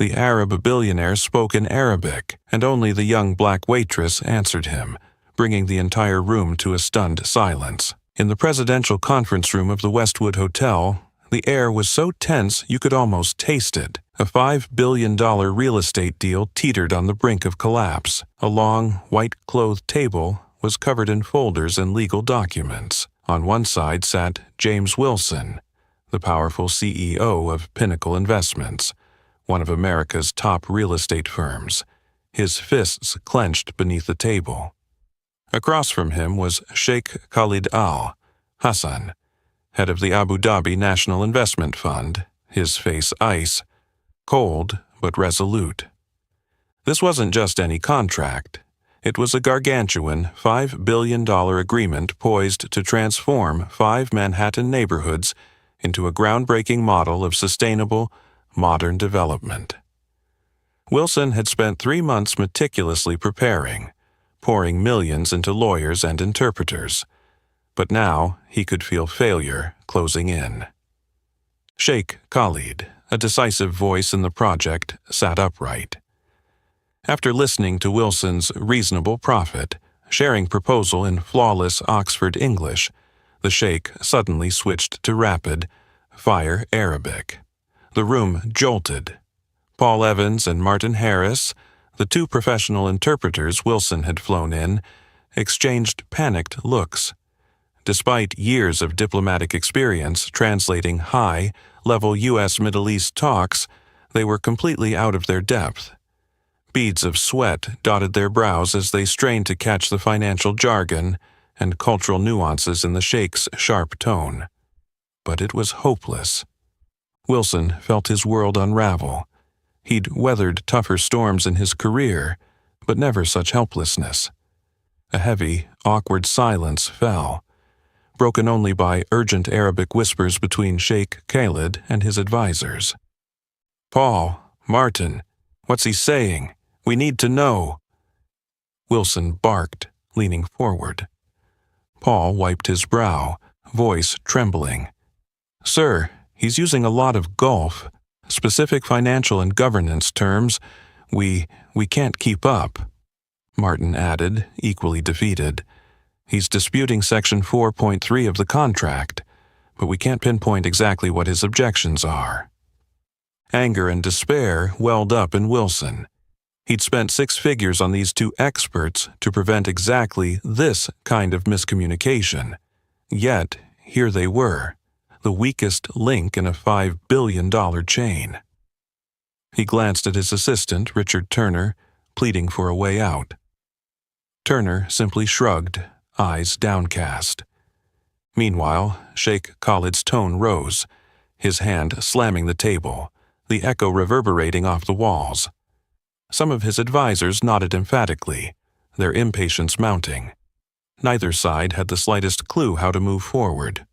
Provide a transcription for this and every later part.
The Arab billionaire spoke in Arabic, and only the young black waitress answered him, bringing the entire room to a stunned silence. In the presidential conference room of the Westwood Hotel, the air was so tense you could almost taste it. A $5 billion real estate deal teetered on the brink of collapse. A long, white-clothed table was covered in folders and legal documents. On one side sat James Wilson, the powerful CEO of Pinnacle Investments, one of America's top real estate firms, his fists clenched beneath the table. Across from him was Sheikh Khalid Al Hassan, head of the Abu Dhabi National Investment Fund, his face ice, cold but resolute. This wasn't just any contract. It was a gargantuan $5 billion agreement poised to transform 5 Manhattan neighborhoods into a groundbreaking model of sustainable, modern development. Wilson had spent 3 months meticulously preparing, pouring millions into lawyers and interpreters, but now he could feel failure closing in. Sheikh Khalid, a decisive voice in the project, sat upright. After listening to Wilson's reasonable profit, sharing proposal in flawless Oxford English, the sheikh suddenly switched to rapid, fire Arabic. The room jolted. Paul Evans and Martin Harris, the 2 professional interpreters Wilson had flown in, exchanged panicked looks. Despite years of diplomatic experience translating high-level U.S. Middle East talks, they were completely out of their depth. Beads of sweat dotted their brows as they strained to catch the financial jargon and cultural nuances in the sheikh's sharp tone. But it was hopeless. Wilson felt his world unravel. He'd weathered tougher storms in his career, but never such helplessness. A heavy, awkward silence fell, broken only by urgent Arabic whispers between Sheikh Khalid and his advisors. "Paul, Martin, what's he saying? We need to know." Wilson barked, leaning forward. Paul wiped his brow, voice trembling. "Sir, he's using a lot of Gulf, specific financial and governance terms. We can't keep up." Martin added, equally defeated. "He's disputing Section 4.3 of the contract, but we can't pinpoint exactly what his objections are." Anger and despair welled up in Wilson. He'd spent 6 figures on these 2 experts to prevent exactly this kind of miscommunication. Yet, here they were, the weakest link in a $5 billion chain. He glanced at his assistant, Richard Turner, pleading for a way out. Turner simply shrugged, eyes downcast. Meanwhile, Sheikh Khalid's tone rose, his hand slamming the table, the echo reverberating off the walls. Some of his advisors nodded emphatically, their impatience mounting. Neither side had the slightest clue how to move forward.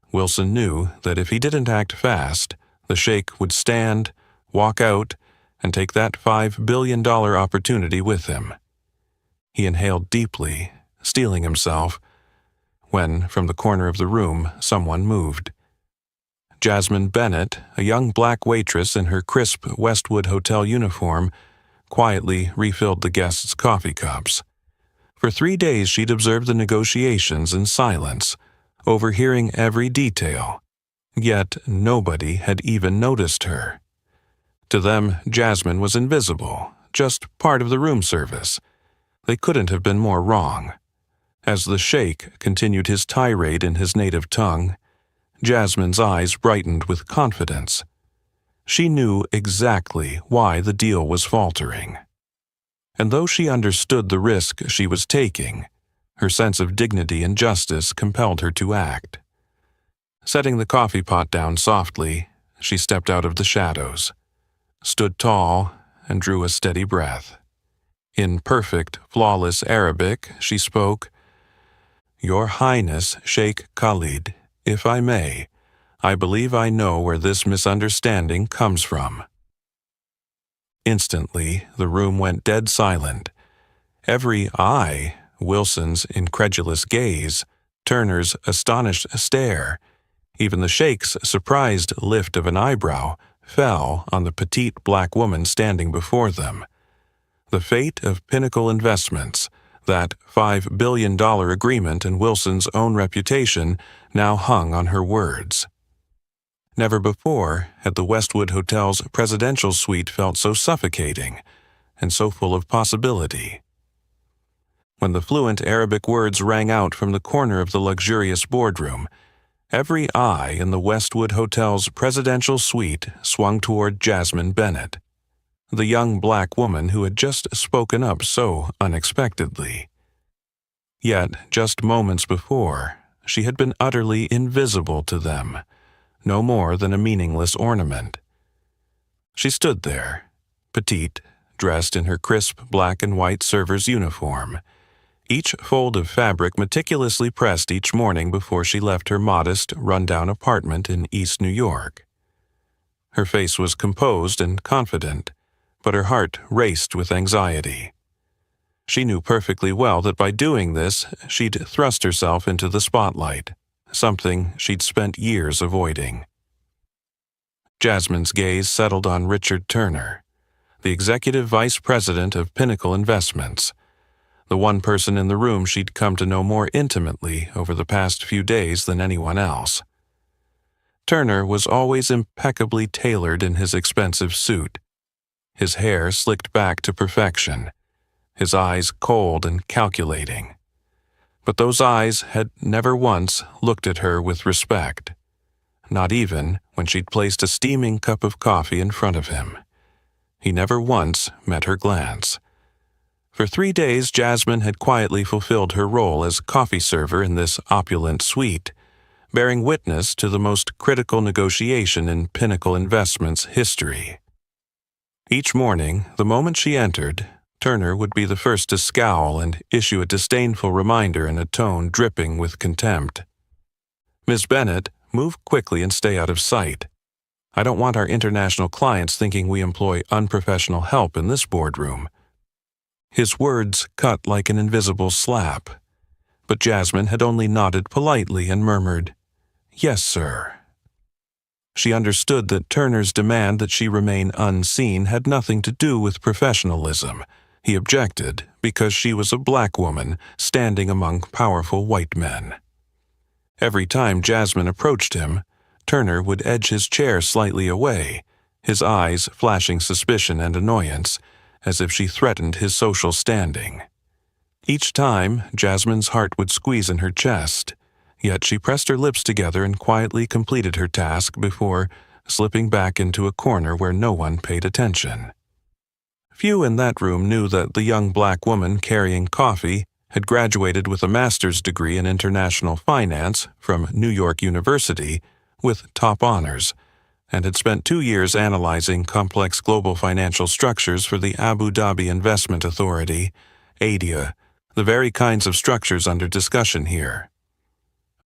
Wilson knew that if he didn't act fast, the sheikh would stand, walk out, and take that $5 billion opportunity with him. He inhaled deeply, steeling himself, when, from the corner of the room, someone moved. Jasmine Bennett, a young black waitress in her crisp Westwood Hotel uniform, quietly refilled the guests' coffee cups. For 3 days she'd observed the negotiations in silence, overhearing every detail. Yet nobody had even noticed her. To them, Jasmine was invisible, just part of the room service. They couldn't have been more wrong. As the sheikh continued his tirade in his native tongue, Jasmine's eyes brightened with confidence. She knew exactly why the deal was faltering. And though she understood the risk she was taking, her sense of dignity and justice compelled her to act. Setting the coffee pot down softly, she stepped out of the shadows, stood tall, and drew a steady breath. In perfect, flawless Arabic, she spoke, "Your Highness Sheikh Khalid, if I may, I believe I know where this misunderstanding comes from." Instantly, the room went dead silent. Every eye, Wilson's incredulous gaze, Turner's astonished stare, even the sheikh's surprised lift of an eyebrow, fell on the petite black woman standing before them. The fate of Pinnacle Investments, that $5 billion agreement, and Wilson's own reputation now hung on her words. Never before had the Westwood Hotel's presidential suite felt so suffocating and so full of possibility. When the fluent Arabic words rang out from the corner of the luxurious boardroom, every eye in the Westwood Hotel's presidential suite swung toward Jasmine Bennett, the young black woman who had just spoken up so unexpectedly. Yet, just moments before, she had been utterly invisible to them, no more than a meaningless ornament. She stood there, petite, dressed in her crisp black and white server's uniform, each fold of fabric meticulously pressed each morning before she left her modest, run-down apartment in East New York. Her face was composed and confident, but her heart raced with anxiety. She knew perfectly well that by doing this, she'd thrust herself into the spotlight, something she'd spent years avoiding. Jasmine's gaze settled on Richard Turner, the executive vice president of Pinnacle Investments, the one person in the room she'd come to know more intimately over the past few days than anyone else. Turner was always impeccably tailored in his expensive suit, his hair slicked back to perfection, his eyes cold and calculating. But those eyes had never once looked at her with respect, not even when she'd placed a steaming cup of coffee in front of him. He never once met her glance. For 3 days, Jasmine had quietly fulfilled her role as coffee server in this opulent suite, bearing witness to the most critical negotiation in Pinnacle Investments' history. Each morning, the moment she entered, Turner would be the first to scowl and issue a disdainful reminder in a tone dripping with contempt. "Miss Bennett, move quickly and stay out of sight. I don't want our international clients thinking we employ unprofessional help in this boardroom." His words cut like an invisible slap, but Jasmine had only nodded politely and murmured, "Yes, sir." She understood that Turner's demand that she remain unseen had nothing to do with professionalism. He objected because she was a black woman standing among powerful white men. Every time Jasmine approached him, Turner would edge his chair slightly away, his eyes flashing suspicion and annoyance, as if she threatened his social standing. Each time, Jasmine's heart would squeeze in her chest, yet she pressed her lips together and quietly completed her task before slipping back into a corner where no one paid attention. Few in that room knew that the young black woman carrying coffee had graduated with a master's degree in international finance from New York University with top honors, and had spent 2 years analyzing complex global financial structures for the Abu Dhabi Investment Authority, ADIA, the very kinds of structures under discussion here.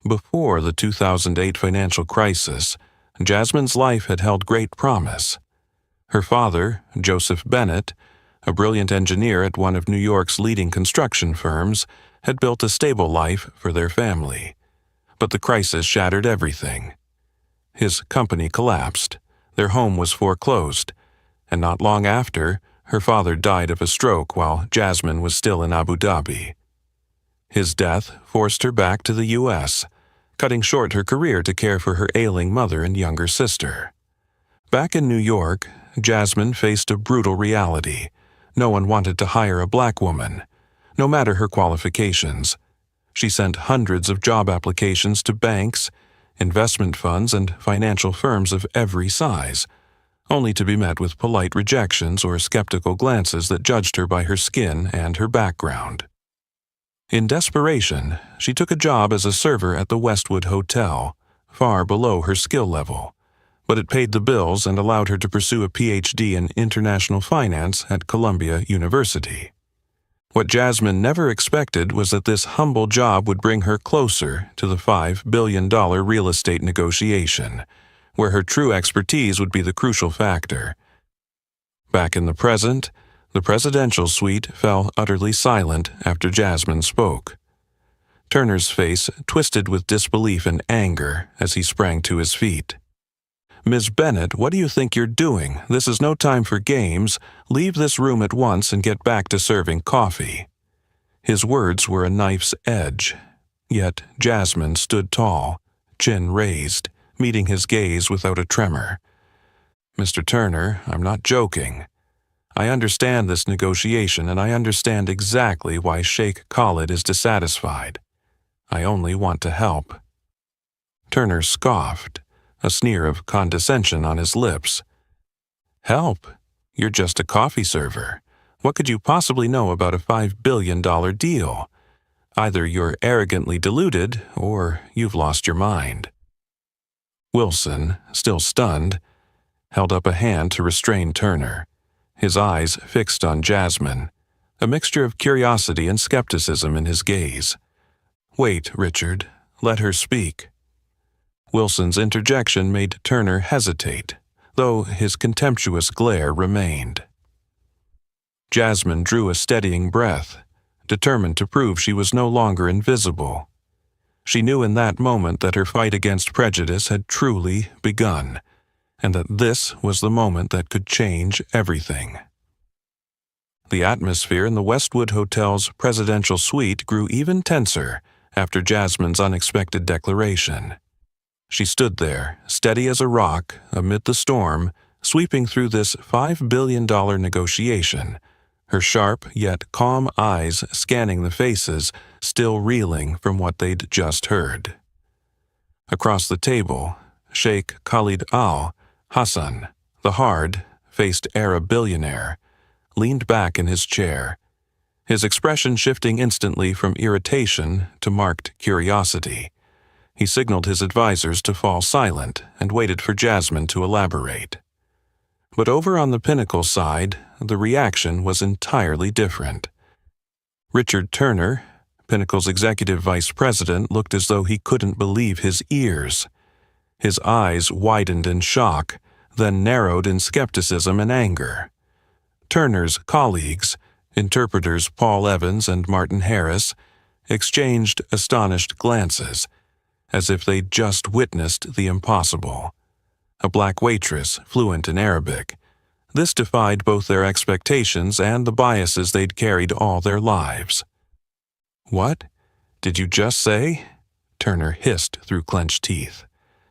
Before the 2008 financial crisis, Jasmine's life had held great promise. Her father, Joseph Bennett, a brilliant engineer at one of New York's leading construction firms, had built a stable life for their family. But the crisis shattered everything. His company collapsed, their home was foreclosed, and not long after, her father died of a stroke while Jasmine was still in Abu Dhabi. His death forced her back to the U.S., cutting short her career to care for her ailing mother and younger sister. Back in New York, Jasmine faced a brutal reality. No one wanted to hire a black woman, no matter her qualifications. She sent hundreds of job applications to banks, investment funds, and financial firms of every size, only to be met with polite rejections or skeptical glances that judged her by her skin and her background. In desperation, she took a job as a server at the Westwood Hotel, far below her skill level, but it paid the bills and allowed her to pursue a PhD in international finance at Columbia University. What Jasmine never expected was that this humble job would bring her closer to the $5 billion real estate negotiation, where her true expertise would be the crucial factor. Back in the present, the presidential suite fell utterly silent after Jasmine spoke. Turner's face twisted with disbelief and anger as he sprang to his feet. "Miss Bennet, what do you think you're doing? This is no time for games. Leave this room at once and get back to serving coffee." His words were a knife's edge. Yet Jasmine stood tall, chin raised, meeting his gaze without a tremor. "Mr. Turner, I'm not joking. I understand this negotiation, and I understand exactly why Sheikh Khalid is dissatisfied. I only want to help." Turner scoffed, a sneer of condescension on his lips. "Help? You're just a coffee server. What could you possibly know about a $5 billion deal? Either you're arrogantly deluded, or you've lost your mind." Wilson, still stunned, held up a hand to restrain Turner, his eyes fixed on Jasmine, a mixture of curiosity and skepticism in his gaze. "Wait, Richard. Let her speak." Wilson's interjection made Turner hesitate, though his contemptuous glare remained. Jasmine drew a steadying breath, determined to prove she was no longer invisible. She knew in that moment that her fight against prejudice had truly begun, and that this was the moment that could change everything. The atmosphere in the Westwood Hotel's presidential suite grew even tenser after Jasmine's unexpected declaration. She stood there, steady as a rock, amid the storm, sweeping through this $5 billion negotiation, her sharp yet calm eyes scanning the faces still reeling from what they'd just heard. Across the table, Sheikh Khalid Al-Hassan, the hard-faced Arab billionaire, leaned back in his chair, his expression shifting instantly from irritation to marked curiosity. He signaled his advisors to fall silent and waited for Jasmine to elaborate. But over on the Pinnacle side, the reaction was entirely different. Richard Turner, Pinnacle's executive vice president, looked as though he couldn't believe his ears. His eyes widened in shock, then narrowed in skepticism and anger. Turner's colleagues, interpreters Paul Evans and Martin Harris, exchanged astonished glances, as if they'd just witnessed the impossible. A black waitress, fluent in Arabic. This defied both their expectations and the biases they'd carried all their lives. "What? Did you just say?" Turner hissed through clenched teeth,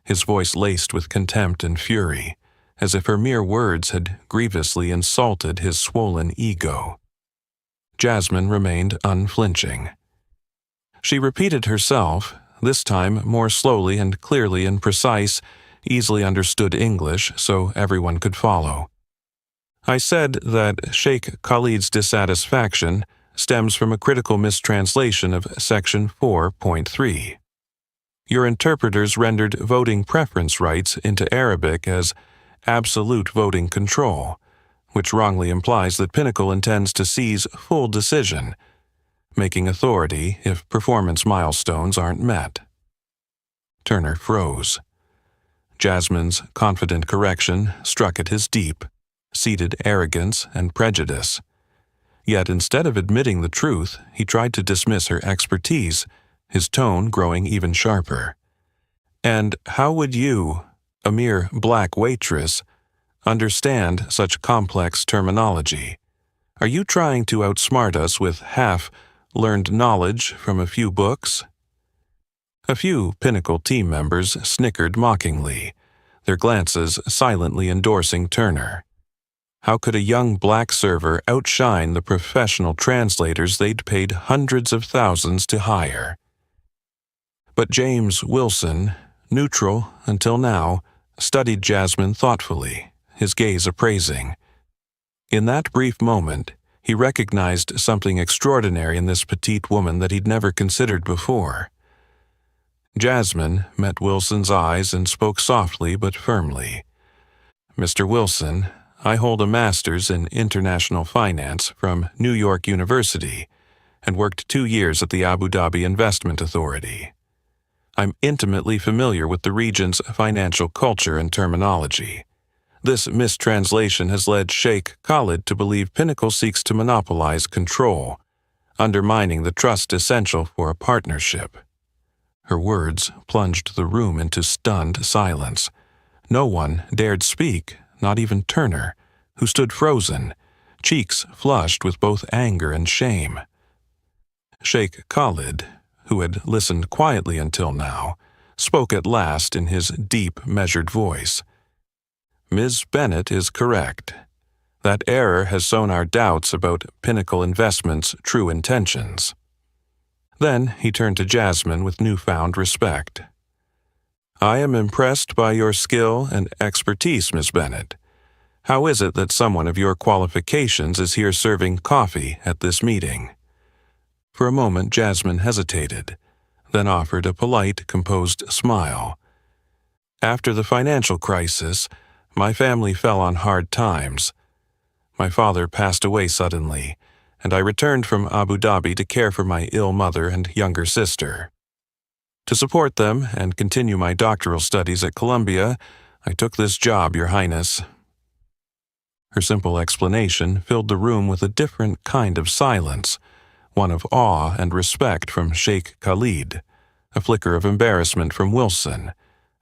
his voice laced with contempt and fury, as if her mere words had grievously insulted his swollen ego. Jasmine remained unflinching. She repeated herself, this time more slowly and clearly in precise, easily understood English so everyone could follow. "I said that Sheikh Khalid's dissatisfaction stems from a critical mistranslation of Section 4.3. Your interpreters rendered voting preference rights into Arabic as absolute voting control, which wrongly implies that Pinnacle intends to seize full decision, making authority if performance milestones aren't met." Turner froze. Jasmine's confident correction struck at his deep-seated arrogance and prejudice. Yet instead of admitting the truth, he tried to dismiss her expertise, his tone growing even sharper. "And how would you, a mere black waitress, understand such complex terminology? Are you trying to outsmart us with half-learned knowledge from a few books?" A few Pinnacle team members snickered mockingly, their glances silently endorsing Turner. How could a young black server outshine the professional translators they'd paid hundreds of thousands to hire? But James Wilson, neutral until now, studied Jasmine thoughtfully, his gaze appraising. In that brief moment, he recognized something extraordinary in this petite woman that he'd never considered before. Jasmine met Wilson's eyes and spoke softly but firmly. "Mr. Wilson, I hold a master's in international finance from New York University and worked 2 years at the Abu Dhabi Investment Authority. I'm intimately familiar with the region's financial culture and terminology. This mistranslation has led Sheikh Khalid to believe Pinnacle seeks to monopolize control, undermining the trust essential for a partnership." Her words plunged the room into stunned silence. No one dared speak, not even Turner, who stood frozen, cheeks flushed with both anger and shame. Sheikh Khalid, who had listened quietly until now, spoke at last in his deep, measured voice. "Ms. Bennett is correct. That error has sown our doubts about Pinnacle Investments' true intentions." Then he turned to Jasmine with newfound respect. "I am impressed by your skill and expertise, Miss Bennett. How is it that someone of your qualifications is here serving coffee at this meeting?" For a moment Jasmine hesitated, then offered a polite, composed smile. "After the financial crisis, my family fell on hard times. My father passed away suddenly, and I returned from Abu Dhabi to care for my ill mother and younger sister. To support them and continue my doctoral studies at Columbia, I took this job, Your Highness." Her simple explanation filled the room with a different kind of silence, one of awe and respect from Sheikh Khalid, a flicker of embarrassment from Wilson,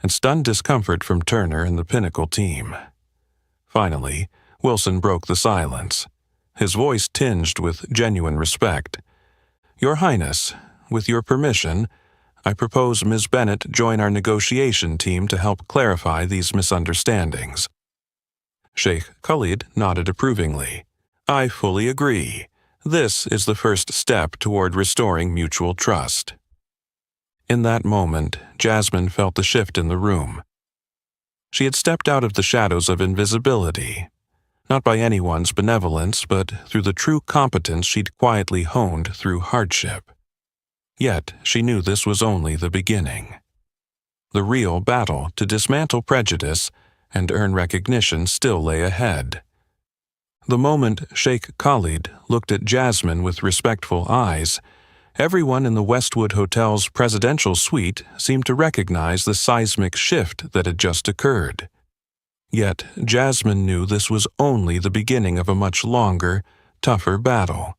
and stunned discomfort from Turner and the Pinnacle team. Finally, Wilson broke the silence, his voice tinged with genuine respect. "Your Highness, with your permission, I propose Ms. Bennett join our negotiation team to help clarify these misunderstandings." Sheikh Khalid nodded approvingly. "I fully agree. This is the first step toward restoring mutual trust." In that moment, Jasmine felt the shift in the room. She had stepped out of the shadows of invisibility, not by anyone's benevolence, but through the true competence she'd quietly honed through hardship. Yet she knew this was only the beginning. The real battle to dismantle prejudice and earn recognition still lay ahead. The moment Sheikh Khalid looked at Jasmine with respectful eyes, everyone in the Westwood Hotel's presidential suite seemed to recognize the seismic shift that had just occurred. Yet Jasmine knew this was only the beginning of a much longer, tougher battle.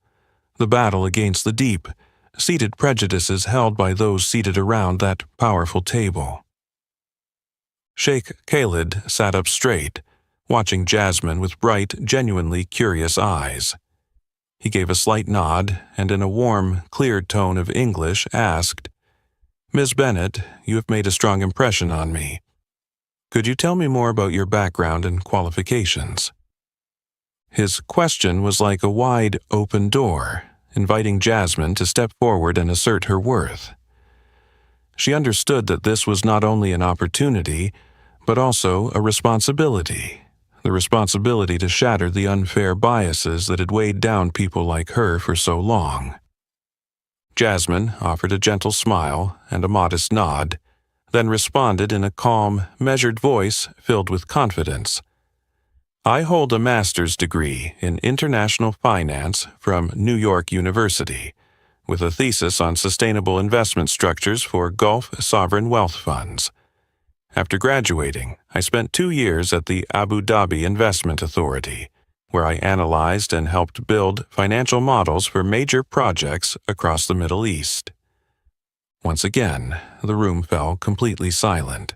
The battle against the deep, seated prejudices held by those seated around that powerful table. Sheikh Khalid sat up straight, watching Jasmine with bright, genuinely curious eyes. He gave a slight nod and in a warm, clear tone of English asked, "Ms. Bennett, you have made a strong impression on me. Could you tell me more about your background and qualifications?" His question was like a wide, open door, inviting Jasmine to step forward and assert her worth. She understood that this was not only an opportunity, but also a responsibility, the responsibility to shatter the unfair biases that had weighed down people like her for so long. Jasmine offered a gentle smile and a modest nod, then responded in a calm, measured voice filled with confidence. "I hold a master's degree in international finance from New York University, with a thesis on sustainable investment structures for Gulf sovereign wealth funds. After graduating, I spent 2 years at the Abu Dhabi Investment Authority, where I analyzed and helped build financial models for major projects across the Middle East." Once again, the room fell completely silent.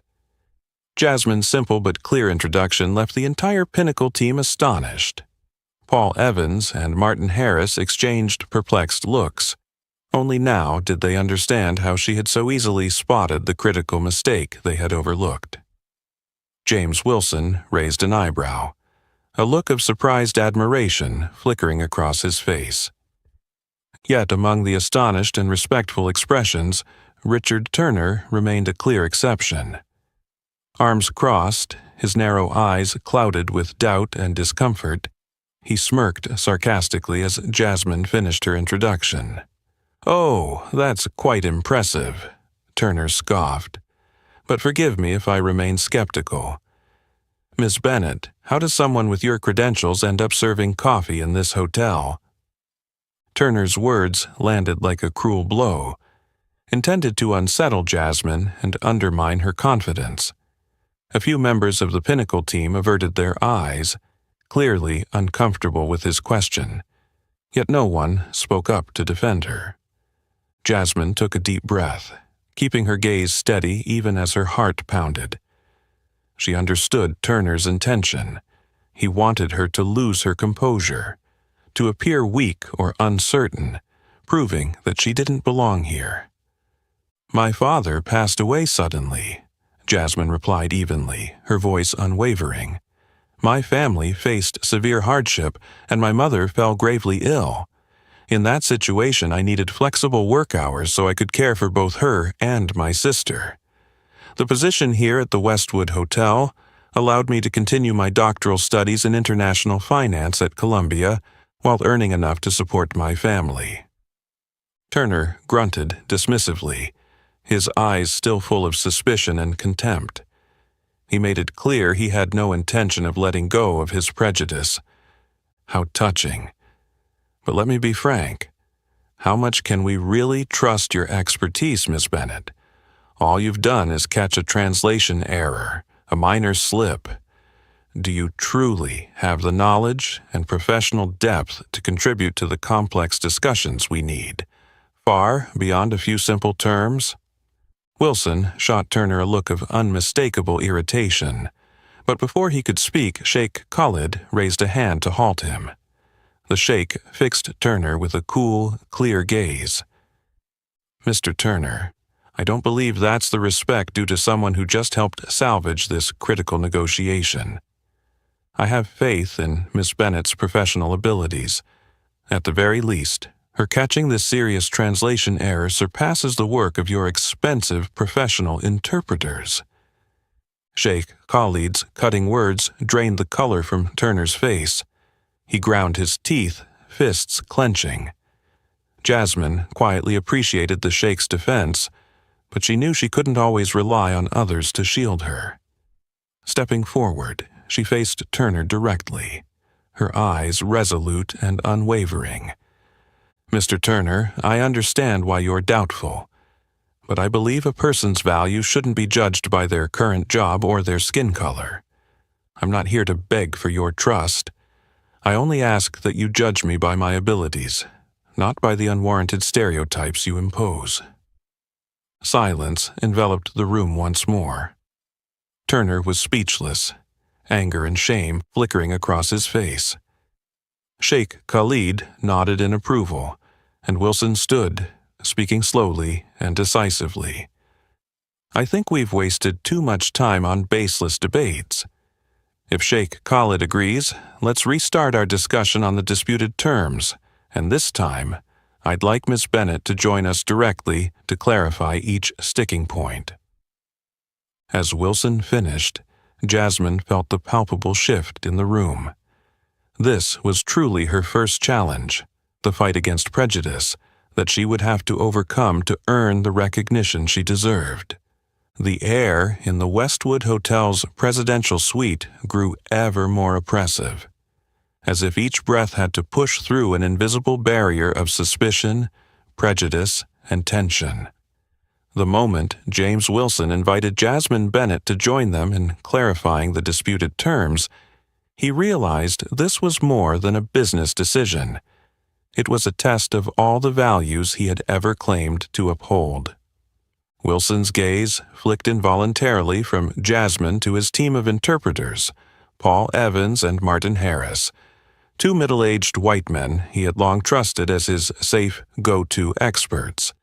Jasmine's simple but clear introduction left the entire Pinnacle team astonished. Paul Evans and Martin Harris exchanged perplexed looks. Only now did they understand how she had so easily spotted the critical mistake they had overlooked. James Wilson raised an eyebrow, a look of surprised admiration flickering across his face. Yet among the astonished and respectful expressions, Richard Turner remained a clear exception. Arms crossed, his narrow eyes clouded with doubt and discomfort, he smirked sarcastically as Jasmine finished her introduction. "Oh, that's quite impressive," Turner scoffed. "But forgive me if I remain skeptical. Miss Bennett, how does someone with your credentials end up serving coffee in this hotel?" Turner's words landed like a cruel blow, intended to unsettle Jasmine and undermine her confidence. A few members of the Pinnacle team averted their eyes, clearly uncomfortable with his question, yet no one spoke up to defend her. Jasmine took a deep breath, keeping her gaze steady even as her heart pounded. She understood Turner's intention. He wanted her to lose her composure, to appear weak or uncertain, proving that she didn't belong here. "My father passed away suddenly," Jasmine replied evenly, her voice unwavering. "My family faced severe hardship, and my mother fell gravely ill. In that situation, I needed flexible work hours so I could care for both her and my sister. The position here at the Westwood Hotel allowed me to continue my doctoral studies in international finance at Columbia while earning enough to support my family." Turner grunted dismissively, his eyes still full of suspicion and contempt. He made it clear he had no intention of letting go of his prejudice. How touching. But let me be frank. How much can we really trust your expertise, Miss Bennett? All you've done is catch a translation error, a minor slip. Do you truly have the knowledge and professional depth to contribute to the complex discussions we need, far beyond a few simple terms? Wilson shot Turner a look of unmistakable irritation, but before he could speak, Sheikh Khalid raised a hand to halt him. The Sheikh fixed Turner with a cool, clear gaze. "Mr. Turner, I don't believe that's the respect due to someone who just helped salvage this critical negotiation. I have faith in Miss Bennett's professional abilities. At the very least, her catching this serious translation error surpasses the work of your expensive professional interpreters." Sheikh Khalid's cutting words drained the color from Turner's face. He ground his teeth, fists clenching. Jasmine quietly appreciated the Sheikh's defense, but she knew she couldn't always rely on others to shield her. Stepping forward, she faced Turner directly, her eyes resolute and unwavering. "Mr. Turner, I understand why you're doubtful, but I believe a person's value shouldn't be judged by their current job or their skin color. I'm not here to beg for your trust. I only ask that you judge me by my abilities, not by the unwarranted stereotypes you impose." Silence enveloped the room once more. Turner was speechless, anger and shame flickering across his face. Sheikh Khalid nodded in approval, and Wilson stood, speaking slowly and decisively. "I think we've wasted too much time on baseless debates. If Sheikh Khalid agrees, let's restart our discussion on the disputed terms, and this time, I'd like Miss Bennett to join us directly to clarify each sticking point." As Wilson finished, Jasmine felt the palpable shift in the room. This was truly her first challenge, the fight against prejudice that she would have to overcome to earn the recognition she deserved. The air in the Westwood Hotel's presidential suite grew ever more oppressive, as if each breath had to push through an invisible barrier of suspicion, prejudice, and tension. The moment James Wilson invited Jasmine Bennett to join them in clarifying the disputed terms, he realized this was more than a business decision. It was a test of all the values he had ever claimed to uphold. Wilson's gaze flicked involuntarily from Jasmine to his team of interpreters, Paul Evans and Martin Harris, two middle-aged white men he had long trusted as his safe go-to experts.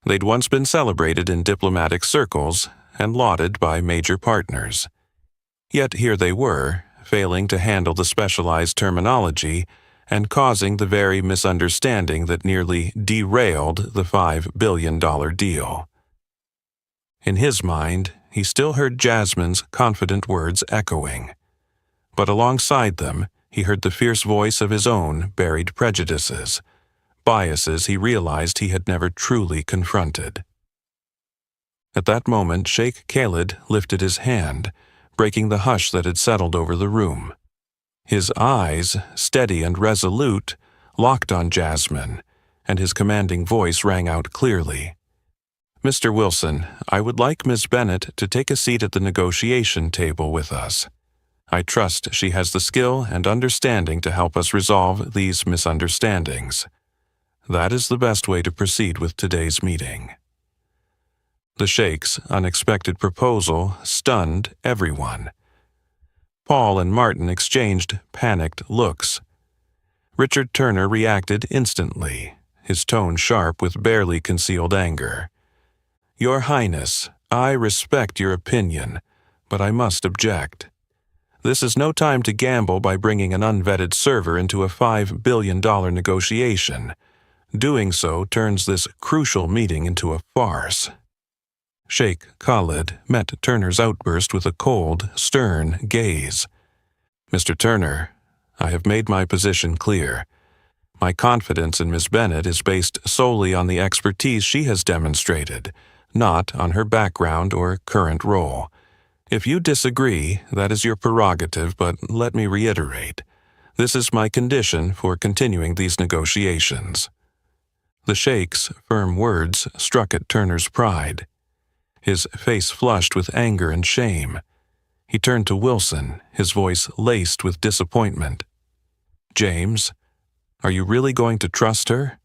They'd once been celebrated in diplomatic circles and lauded by major partners. Yet here they were, failing to handle the specialized terminology and causing the very misunderstanding that nearly derailed the $5 billion deal. In his mind, he still heard Jasmine's confident words echoing. But alongside them, he heard the fierce voice of his own buried prejudices, biases he realized he had never truly confronted. At that moment, Sheikh Khalid lifted his hand, breaking the hush that had settled over the room. His eyes, steady and resolute, locked on Jasmine, and his commanding voice rang out clearly. "Mr. Wilson, I would like Miss Bennett to take a seat at the negotiation table with us. I trust she has the skill and understanding to help us resolve these misunderstandings. That is the best way to proceed with today's meeting." The Sheikh's unexpected proposal stunned everyone. Paul and Martin exchanged panicked looks. Richard Turner reacted instantly, his tone sharp with barely concealed anger. "Your Highness, I respect your opinion, but I must object. This is no time to gamble by bringing an unvetted server into a $5 billion negotiation. Doing so turns this crucial meeting into a farce." Sheikh Khalid met Turner's outburst with a cold, stern gaze. "Mr. Turner, I have made my position clear. My confidence in Miss Bennett is based solely on the expertise she has demonstrated, not on her background or current role. If you disagree, that is your prerogative, but let me reiterate. This is my condition for continuing these negotiations." The Sheikh's firm words struck at Turner's pride. His face flushed with anger and shame. He turned to Wilson, his voice laced with disappointment. "James, are you really going to trust her?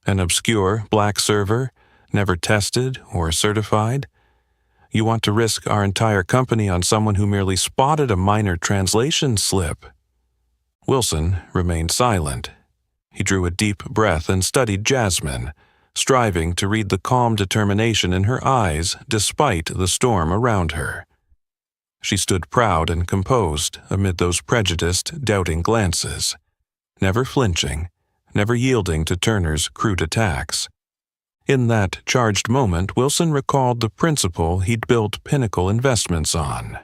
An obscure black server, never tested or certified? You want to risk our entire company on someone who merely spotted a minor translation slip?" Wilson remained silent. He drew a deep breath and studied Jasmine, striving to read the calm determination in her eyes despite the storm around her. She stood proud and composed amid those prejudiced, doubting glances, never flinching, never yielding to Turner's crude attacks. In that charged moment, Wilson recalled the principle he'd built Pinnacle Investments on: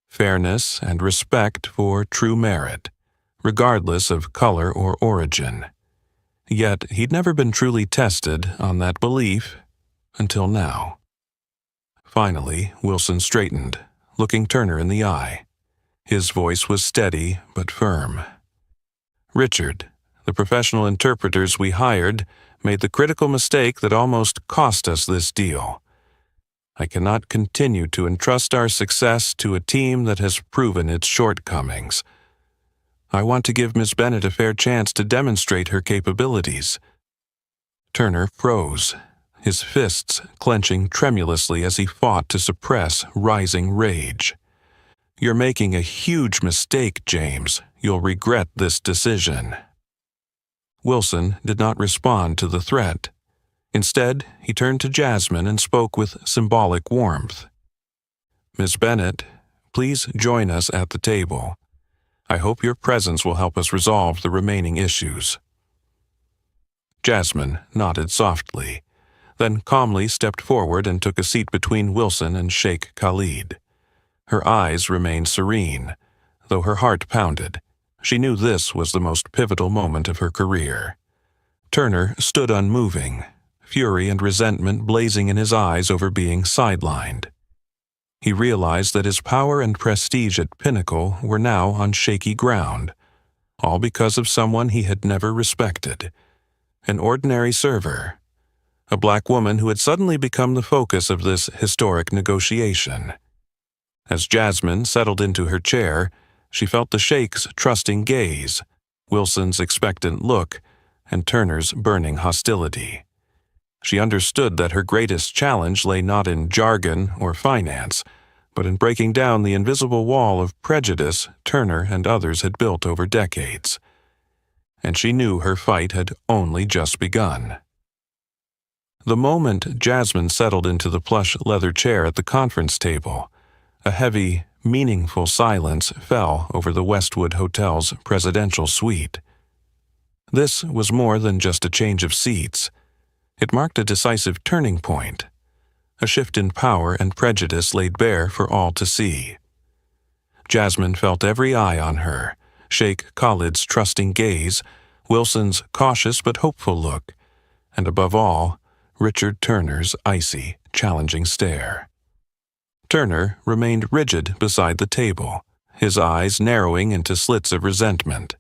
fairness and respect for true merit, regardless of color or origin. Yet he'd never been truly tested on that belief until now. Finally, Wilson straightened, looking Turner in the eye. His voice was steady but firm. "Richard, the professional interpreters we hired made the critical mistake that almost cost us this deal. I cannot continue to entrust our success to a team that has proven its shortcomings. I want to give Miss Bennett a fair chance to demonstrate her capabilities." Turner froze, his fists clenching tremulously as he fought to suppress rising rage. "You're making a huge mistake, James. You'll regret this decision." Wilson did not respond to the threat. Instead, he turned to Jasmine and spoke with symbolic warmth. "Miss Bennett, please join us at the table. I hope your presence will help us resolve the remaining issues." Jasmine nodded softly, then calmly stepped forward and took a seat between Wilson and Sheikh Khalid. Her eyes remained serene, though her heart pounded. She knew this was the most pivotal moment of her career. Turner stood unmoving, fury and resentment blazing in his eyes over being sidelined. He realized that his power and prestige at Pinnacle were now on shaky ground, all because of someone he had never respected. An ordinary server, a black woman who had suddenly become the focus of this historic negotiation. As Jasmine settled into her chair, she felt the Sheikh's trusting gaze, Wilson's expectant look, and Turner's burning hostility. She understood that her greatest challenge lay not in jargon or finance, but in breaking down the invisible wall of prejudice Turner and others had built over decades. And she knew her fight had only just begun. The moment Jasmine settled into the plush leather chair at the conference table, a heavy, meaningful silence fell over the Westwood Hotel's presidential suite. This was more than just a change of seats. It marked a decisive turning point, a shift in power and prejudice laid bare for all to see. Jasmine felt every eye on her, Sheikh Khalid's trusting gaze, Wilson's cautious but hopeful look, and above all, Richard Turner's icy, challenging stare. Turner remained rigid beside the table, his eyes narrowing into slits of resentment.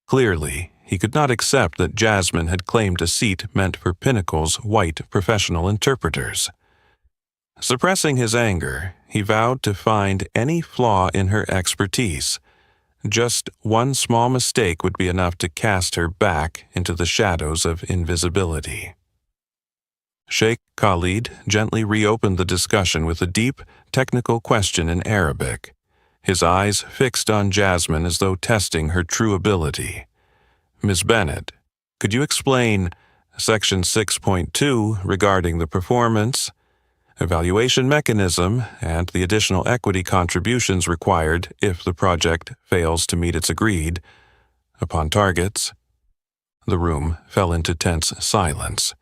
Clearly, he could not accept that Jasmine had claimed a seat meant for Pinnacle's white professional interpreters. Suppressing his anger, he vowed to find any flaw in her expertise. Just one small mistake would be enough to cast her back into the shadows of invisibility. Sheikh Khalid gently reopened the discussion with a deep, technical question in Arabic, his eyes fixed on Jasmine as though testing her true ability. Ms. Bennett, could you explain Section 6.2 regarding the performance, evaluation mechanism, and the additional equity contributions required if the project fails to meet its agreed upon targets? The room fell into tense silence.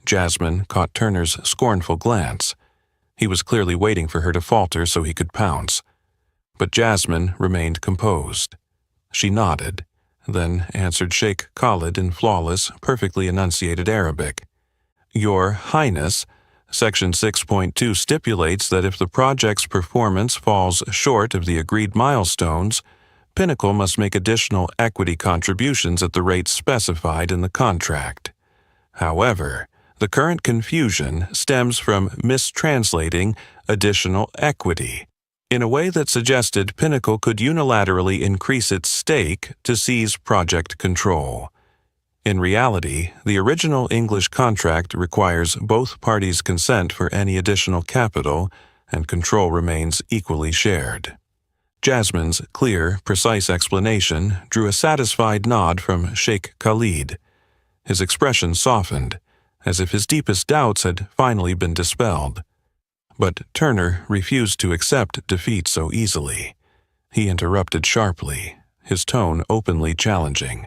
Jasmine caught Turner's scornful glance. He was clearly waiting for her to falter so he could pounce. But Jasmine remained composed. She nodded, then answered Sheikh Khalid in flawless, perfectly enunciated Arabic. Your Highness, Section 6.2 stipulates that if the project's performance falls short of the agreed milestones, Pinnacle must make additional equity contributions at the rates specified in the contract. However, the current confusion stems from mistranslating additional equity in a way that suggested Pinnacle could unilaterally increase its stake to seize project control. In reality, the original English contract requires both parties' consent for any additional capital, and control remains equally shared. Jasmine's clear, precise explanation drew a satisfied nod from Sheikh Khalid. His expression softened, as if his deepest doubts had finally been dispelled. But Turner refused to accept defeat so easily. He interrupted sharply, his tone openly challenging.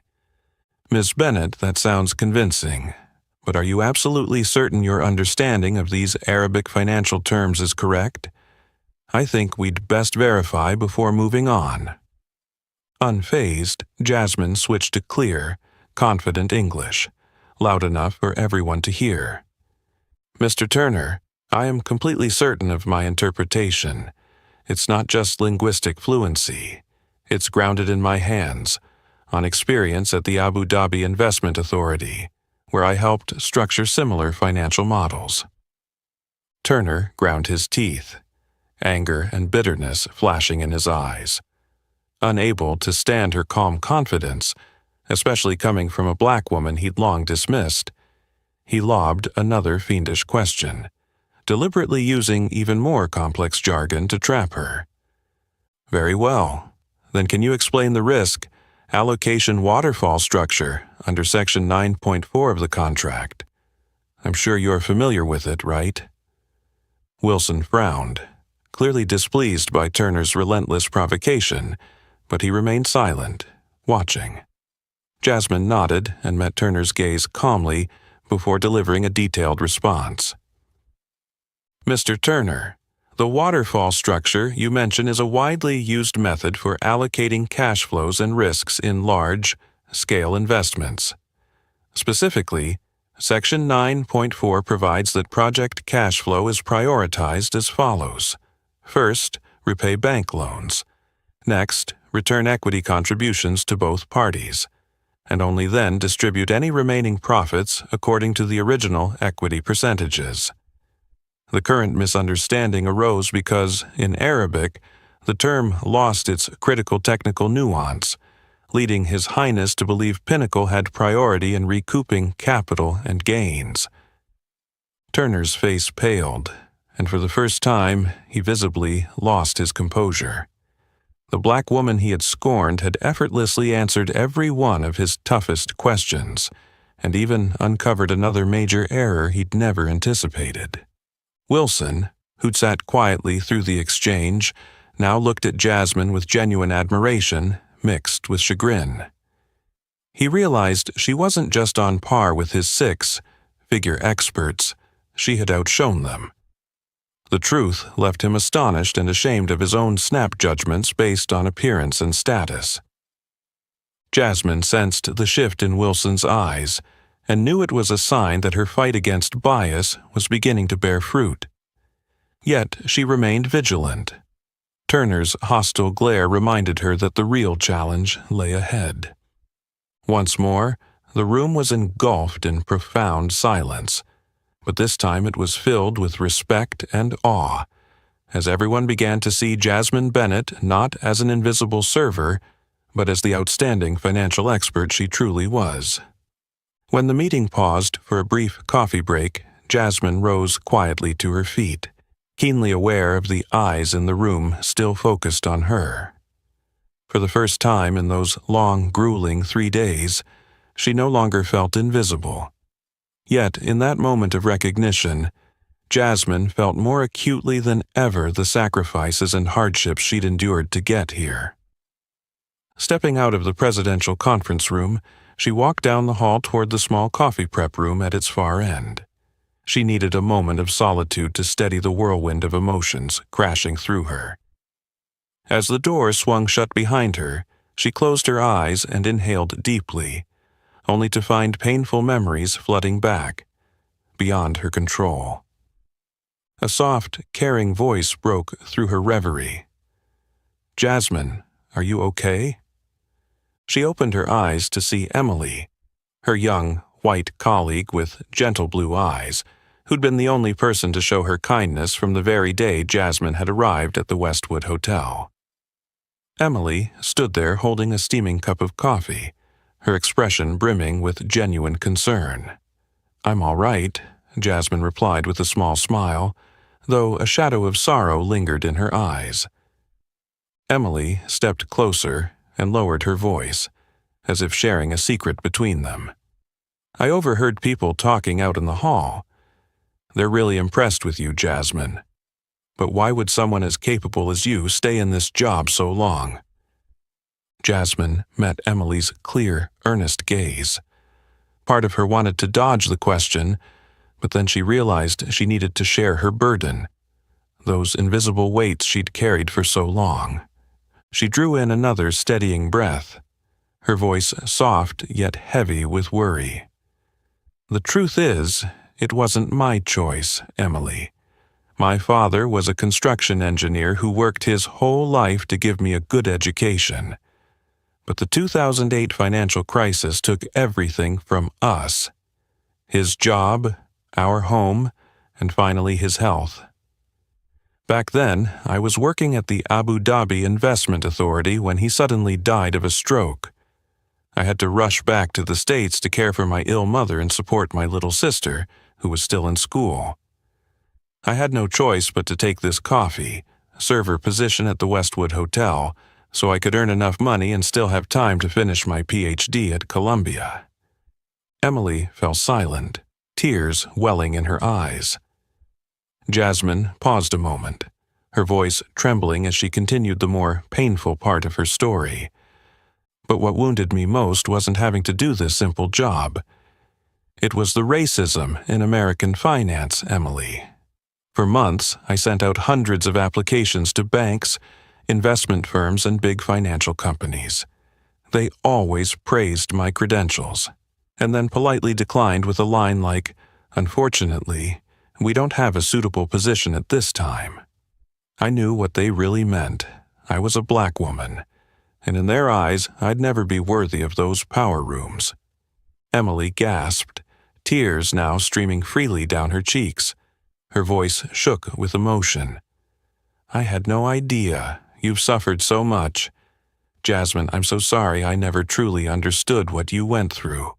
Ms. Bennett, that sounds convincing, but are you absolutely certain your understanding of these Arabic financial terms is correct? I think we'd best verify before moving on. Unfazed, Jasmine switched to clear, confident English, loud enough for everyone to hear. Mr. Turner, I am completely certain of my interpretation. It's not just linguistic fluency. It's grounded in my hands, on experience at the Abu Dhabi Investment Authority, where I helped structure similar financial models. Turner ground his teeth, anger and bitterness flashing in his eyes. Unable to stand her calm confidence, especially coming from a black woman he'd long dismissed, he lobbed another fiendish question, deliberately using even more complex jargon to trap her. Very well. Then can you explain the risk allocation waterfall structure under Section 9.4 of the contract? I'm sure you're familiar with it, right? Wilson frowned, clearly displeased by Turner's relentless provocation, but he remained silent, watching. Jasmine nodded and met Turner's gaze calmly before delivering a detailed response. Mr. Turner, the waterfall structure you mention is a widely used method for allocating cash flows and risks in large-scale investments. Specifically, Section 9.4 provides that project cash flow is prioritized as follows. First, repay bank loans. Next, return equity contributions to both parties, and only then distribute any remaining profits according to the original equity percentages. The current misunderstanding arose because, in Arabic, the term lost its critical technical nuance, leading His Highness to believe Pinnacle had priority in recouping capital and gains. Turner's face paled, and for the first time he visibly lost his composure. The black woman he had scorned had effortlessly answered every one of his toughest questions, and even uncovered another major error he'd never anticipated. Wilson, who'd sat quietly through the exchange, now looked at Jasmine with genuine admiration, mixed with chagrin. He realized she wasn't just on par with his six-figure experts, she had outshone them. The truth left him astonished and ashamed of his own snap judgments based on appearance and status. Jasmine sensed the shift in Wilson's eyes and knew it was a sign that her fight against bias was beginning to bear fruit. Yet she remained vigilant. Turner's hostile glare reminded her that the real challenge lay ahead. Once more, the room was engulfed in profound silence, but this time it was filled with respect and awe, as everyone began to see Jasmine Bennett not as an invisible server, but as the outstanding financial expert she truly was. When the meeting paused for a brief coffee break, Jasmine rose quietly to her feet, keenly aware of the eyes in the room still focused on her. For the first time in those long, grueling 3 days, she no longer felt invisible. Yet, in that moment of recognition, Jasmine felt more acutely than ever the sacrifices and hardships she'd endured to get here. Stepping out of the presidential conference room, she walked down the hall toward the small coffee prep room at its far end. She needed a moment of solitude to steady the whirlwind of emotions crashing through her. As the door swung shut behind her, she closed her eyes and inhaled deeply, only to find painful memories flooding back, beyond her control. A soft, caring voice broke through her reverie. "Jasmine, are you okay?" She opened her eyes to see Emily, her young, white colleague with gentle blue eyes, who'd been the only person to show her kindness from the very day Jasmine had arrived at the Westwood Hotel. Emily stood there holding a steaming cup of coffee, her expression brimming with genuine concern. "I'm all right," Jasmine replied with a small smile, though a shadow of sorrow lingered in her eyes. Emily stepped closer and lowered her voice, as if sharing a secret between them. "I overheard people talking out in the hall. They're really impressed with you, Jasmine. But why would someone as capable as you stay in this job so long?" Jasmine met Emily's clear, earnest gaze. Part of her wanted to dodge the question, but then she realized she needed to share her burden, those invisible weights she'd carried for so long. She drew in another steadying breath, her voice soft yet heavy with worry. "The truth is, it wasn't my choice, Emily. My father was a construction engineer who worked his whole life to give me a good education. But the 2008 financial crisis took everything from us: his job, our home, and finally his health. Back then, I was working at the Abu Dhabi Investment Authority when he suddenly died of a stroke. I had to rush back to the States to care for my ill mother and support my little sister, who was still in school. I had no choice but to take this coffee, server position at the Westwood Hotel, so I could earn enough money and still have time to finish my PhD at Columbia." Emily fell silent, tears welling in her eyes. Jasmine paused a moment, her voice trembling as she continued the more painful part of her story. "But what wounded me most wasn't having to do this simple job. It was the racism in American finance, Emily. For months, I sent out hundreds of applications to banks, investment firms, and big financial companies. They always praised my credentials, and then politely declined with a line like, 'Unfortunately, we don't have a suitable position at this time.' I knew what they really meant. I was a black woman, and in their eyes, I'd never be worthy of those power rooms." Emily gasped, tears now streaming freely down her cheeks. Her voice shook with emotion. "I had no idea. You've suffered so much. Jasmine, I'm so sorry I never truly understood what you went through."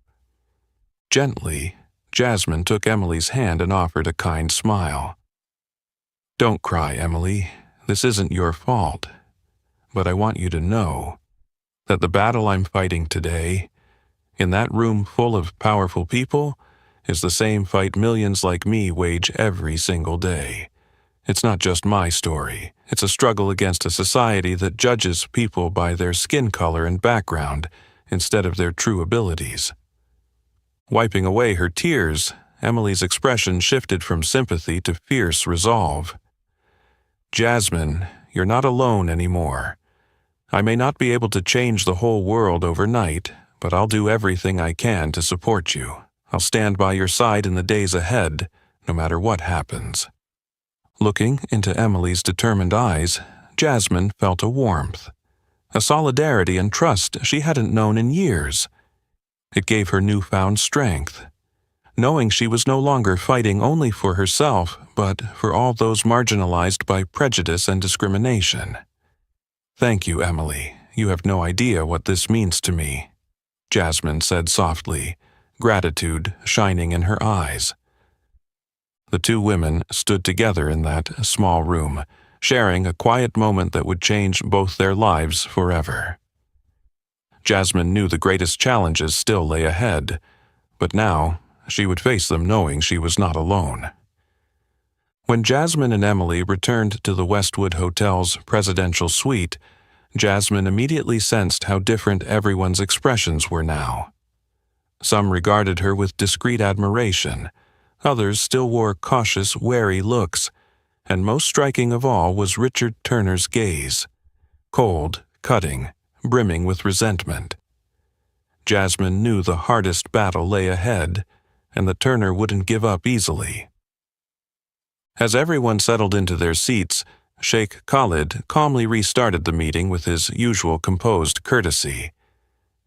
Gently, Jasmine took Emily's hand and offered a kind smile. "Don't cry, Emily. This isn't your fault. But I want you to know that the battle I'm fighting today, in that room full of powerful people, is the same fight millions like me wage every single day. It's not just my story. It's a struggle against a society that judges people by their skin color and background instead of their true abilities." Wiping away her tears, Emily's expression shifted from sympathy to fierce resolve. "Jasmine, you're not alone anymore. I may not be able to change the whole world overnight, but I'll do everything I can to support you. I'll stand by your side in the days ahead, no matter what happens." Looking into Emily's determined eyes, Jasmine felt a warmth, a solidarity and trust she hadn't known in years. It gave her newfound strength, knowing she was no longer fighting only for herself, but for all those marginalized by prejudice and discrimination. "Thank you, Emily. You have no idea what this means to me," Jasmine said softly, gratitude shining in her eyes. The two women stood together in that small room, sharing a quiet moment that would change both their lives forever. Jasmine knew the greatest challenges still lay ahead, but now she would face them knowing she was not alone. When Jasmine and Emily returned to the Westwood Hotel's presidential suite, Jasmine immediately sensed how different everyone's expressions were now. Some regarded her with discreet admiration, others still wore cautious, wary looks, and most striking of all was Richard Turner's gaze, cold, cutting, brimming with resentment. Jasmine knew the hardest battle lay ahead, and that Turner wouldn't give up easily. As everyone settled into their seats, Sheikh Khalid calmly restarted the meeting with his usual composed courtesy.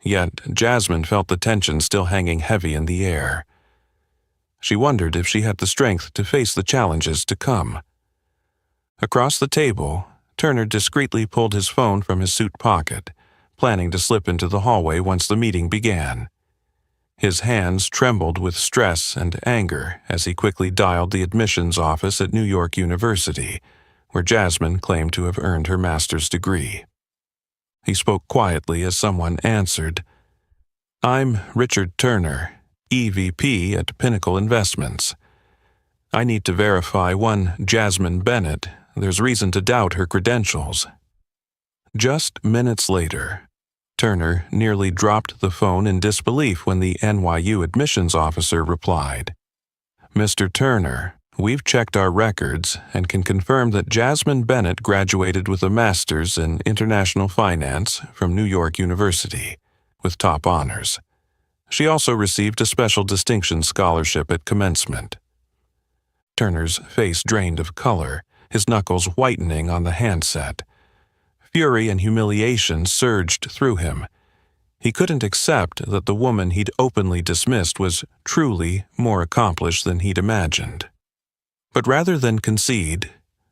Yet Jasmine felt the tension still hanging heavy in the air. She wondered if she had the strength to face the challenges to come. Across the table, Turner discreetly pulled his phone from his suit pocket, planning to slip into the hallway once the meeting began. His hands trembled with stress and anger as he quickly dialed the admissions office at New York University, where Jasmine claimed to have earned her master's degree. He spoke quietly as someone answered. "I'm Richard Turner, EVP at Pinnacle Investments. I need to verify one Jasmine Bennett. There's reason to doubt her credentials." Just minutes later, Turner nearly dropped the phone in disbelief when the NYU admissions officer replied, "Mr. Turner, we've checked our records and can confirm that Jasmine Bennett graduated with a master's in international finance from New York University, with top honors. She also received a special distinction scholarship at commencement." Turner's face drained of color, his knuckles whitening on the handset. Fury and humiliation surged through him. He couldn't accept that the woman he'd openly dismissed was truly more accomplished than he'd imagined. But rather than concede,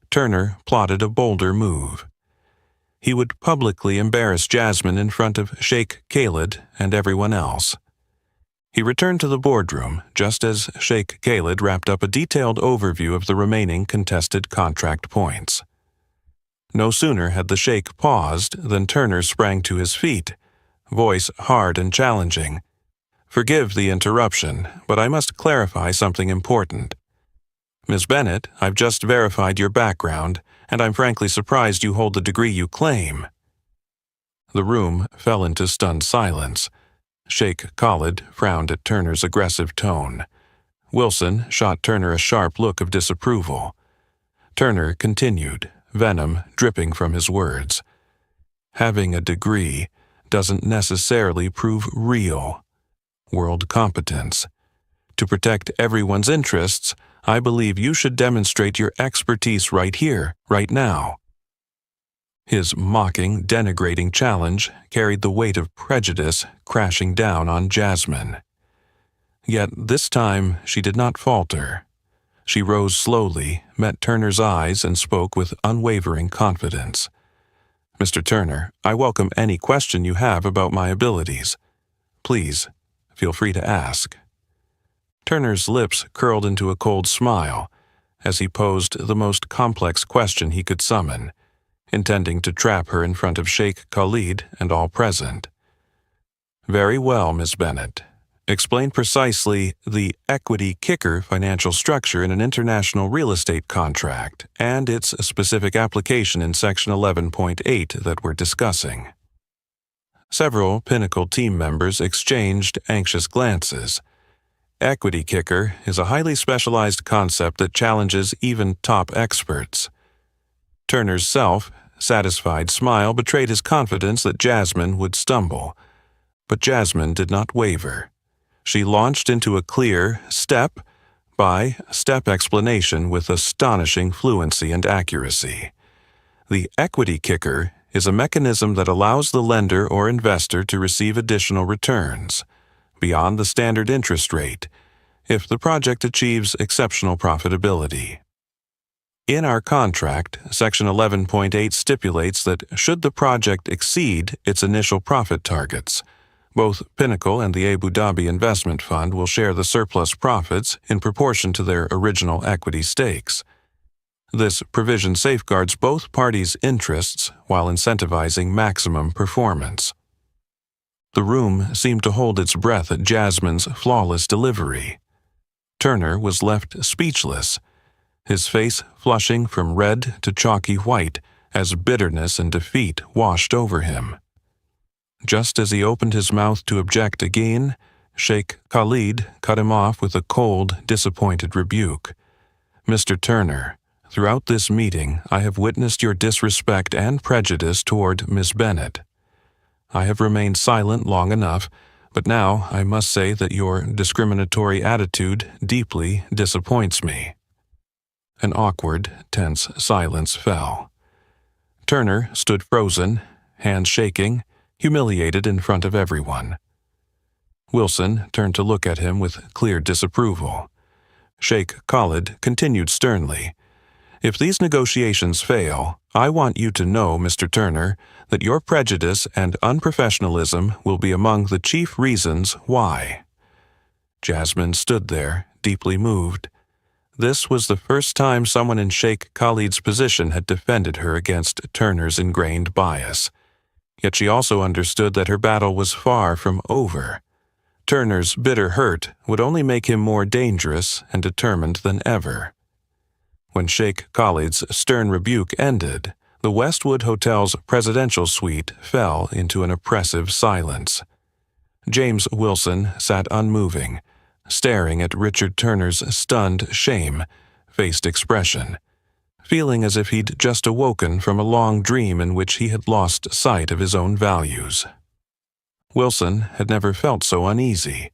Turner plotted a bolder move. He would publicly embarrass Jasmine in front of Sheikh Khalid and everyone else. He returned to the boardroom just as Sheikh Khalid wrapped up a detailed overview of the remaining contested contract points. No sooner had the sheikh paused than Turner sprang to his feet, voice hard and challenging. "Forgive the interruption, but I must clarify something important. Ms. Bennett, I've just verified your background, and I'm frankly surprised you hold the degree you claim." The room fell into stunned silence. Sheikh Khalid frowned at Turner's aggressive tone. Wilson shot Turner a sharp look of disapproval. Turner continued, venom dripping from his words. "Having a degree doesn't necessarily prove real world competence. To protect everyone's interests, I believe you should demonstrate your expertise right here, right now." His mocking, denigrating challenge carried the weight of prejudice crashing down on Jasmine. Yet this time she did not falter. She rose slowly, met Turner's eyes, and spoke with unwavering confidence. "Mr. Turner, I welcome any question you have about my abilities. Please, feel free to ask." Turner's lips curled into a cold smile as he posed the most complex question he could summon, intending to trap her in front of Sheikh Khalid and all present. "Very well, Miss Bennett. Explain precisely the equity kicker financial structure in an international real estate contract and its specific application in Section 11.8 that we're discussing." Several Pinnacle team members exchanged anxious glances. Equity kicker is a highly specialized concept that challenges even top experts. Turner's self-satisfied smile betrayed his confidence that Jasmine would stumble. But Jasmine did not waver. She launched into a clear, step-by-step explanation with astonishing fluency and accuracy. The equity kicker is a mechanism that allows the lender or investor to receive additional returns, beyond the standard interest rate, if the project achieves exceptional profitability. In our contract, Section 11.8 stipulates that should the project exceed its initial profit targets, Both Pinnacle and the Abu Dhabi Investment Fund will share the surplus profits in proportion to their original equity stakes. This provision safeguards both parties' interests while incentivizing maximum performance. The room seemed to hold its breath at Jasmine's flawless delivery. Turner was left speechless, his face flushing from red to chalky white as bitterness and defeat washed over him. Just as he opened his mouth to object again, Sheikh Khalid cut him off with a cold, disappointed rebuke. "Mr. Turner, throughout this meeting, I have witnessed your disrespect and prejudice toward Miss Bennett. I have remained silent long enough, but now I must say that your discriminatory attitude deeply disappoints me." An awkward, tense silence fell. Turner stood frozen, hands shaking, humiliated in front of everyone. Wilson turned to look at him with clear disapproval. Sheikh Khalid continued sternly, "If these negotiations fail, I want you to know, Mr. Turner, that your prejudice and unprofessionalism will be among the chief reasons why." Jasmine stood there, deeply moved. This was the first time someone in Sheikh Khalid's position had defended her against Turner's ingrained bias. Yet she also understood that her battle was far from over. Turner's bitter hurt would only make him more dangerous and determined than ever. When Sheikh Khalid's stern rebuke ended, the Westwood Hotel's presidential suite fell into an oppressive silence. James Wilson sat unmoving, staring at Richard Turner's stunned, shame-faced expression, feeling as if he'd just awoken from a long dream in which he had lost sight of his own values. Wilson had never felt so uneasy.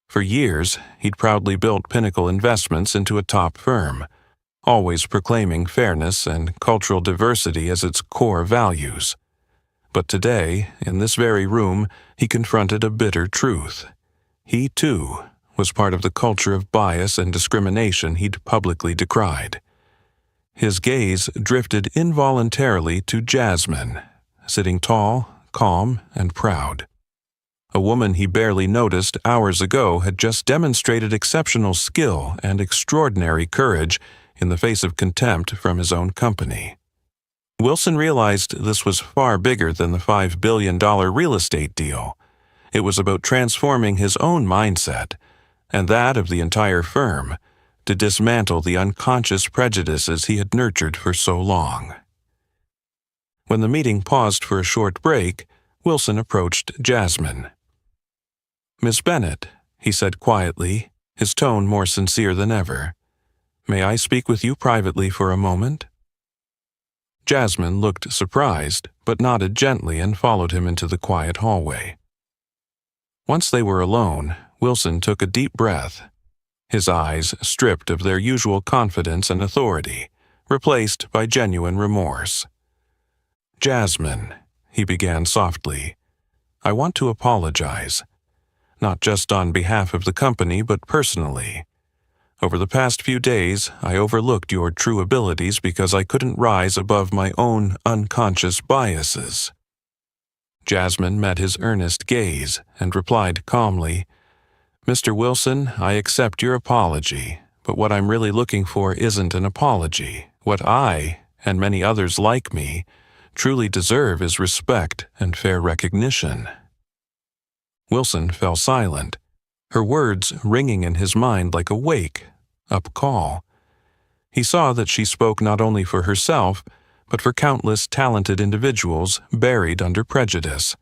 For years, he'd proudly built Pinnacle Investments into a top firm, always proclaiming fairness and cultural diversity as its core values. But today, in this very room, he confronted a bitter truth. He, too, was part of the culture of bias and discrimination he'd publicly decried. His gaze drifted involuntarily to Jasmine, sitting tall, calm, and proud. A woman he barely noticed hours ago had just demonstrated exceptional skill and extraordinary courage in the face of contempt from his own company. Wilson realized this was far bigger than the $5 billion real estate deal. It was about transforming his own mindset, and that of the entire firm, to dismantle the unconscious prejudices he had nurtured for so long. When the meeting paused for a short break, Wilson approached Jasmine. "Miss Bennett," he said quietly, his tone more sincere than ever, "may I speak with you privately for a moment?" Jasmine looked surprised, but nodded gently and followed him into the quiet hallway. Once they were alone, Wilson took a deep breath, his eyes stripped of their usual confidence and authority, replaced by genuine remorse. "Jasmine," he began softly, "I want to apologize, not just on behalf of the company but personally. Over the past few days, I overlooked your true abilities because I couldn't rise above my own unconscious biases." Jasmine met his earnest gaze and replied calmly, "Mr. Wilson, I accept your apology, but what I'm really looking for isn't an apology. What I, and many others like me, truly deserve is respect and fair recognition." Wilson fell silent, her words ringing in his mind like a wake-up call. He saw that she spoke not only for herself, but for countless talented individuals buried under prejudice.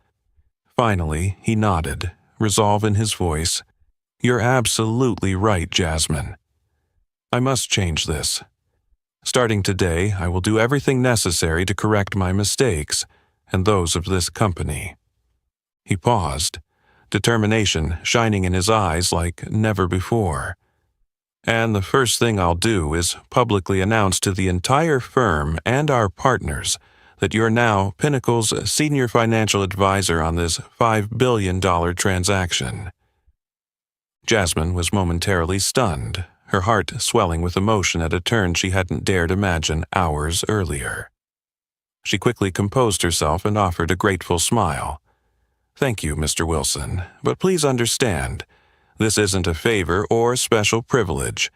Finally, he nodded, resolve in his voice, "You're absolutely right, Jasmine. I must change this. Starting today, I will do everything necessary to correct my mistakes and those of this company." He paused, determination shining in his eyes like never before. "And the first thing I'll do is publicly announce to the entire firm and our partners that you're now Pinnacle's senior financial advisor on this $5 billion transaction." Jasmine was momentarily stunned, her heart swelling with emotion at a turn she hadn't dared imagine hours earlier. She quickly composed herself and offered a grateful smile. Thank you, Mr. Wilson, but please understand, this isn't a favor or special privilege.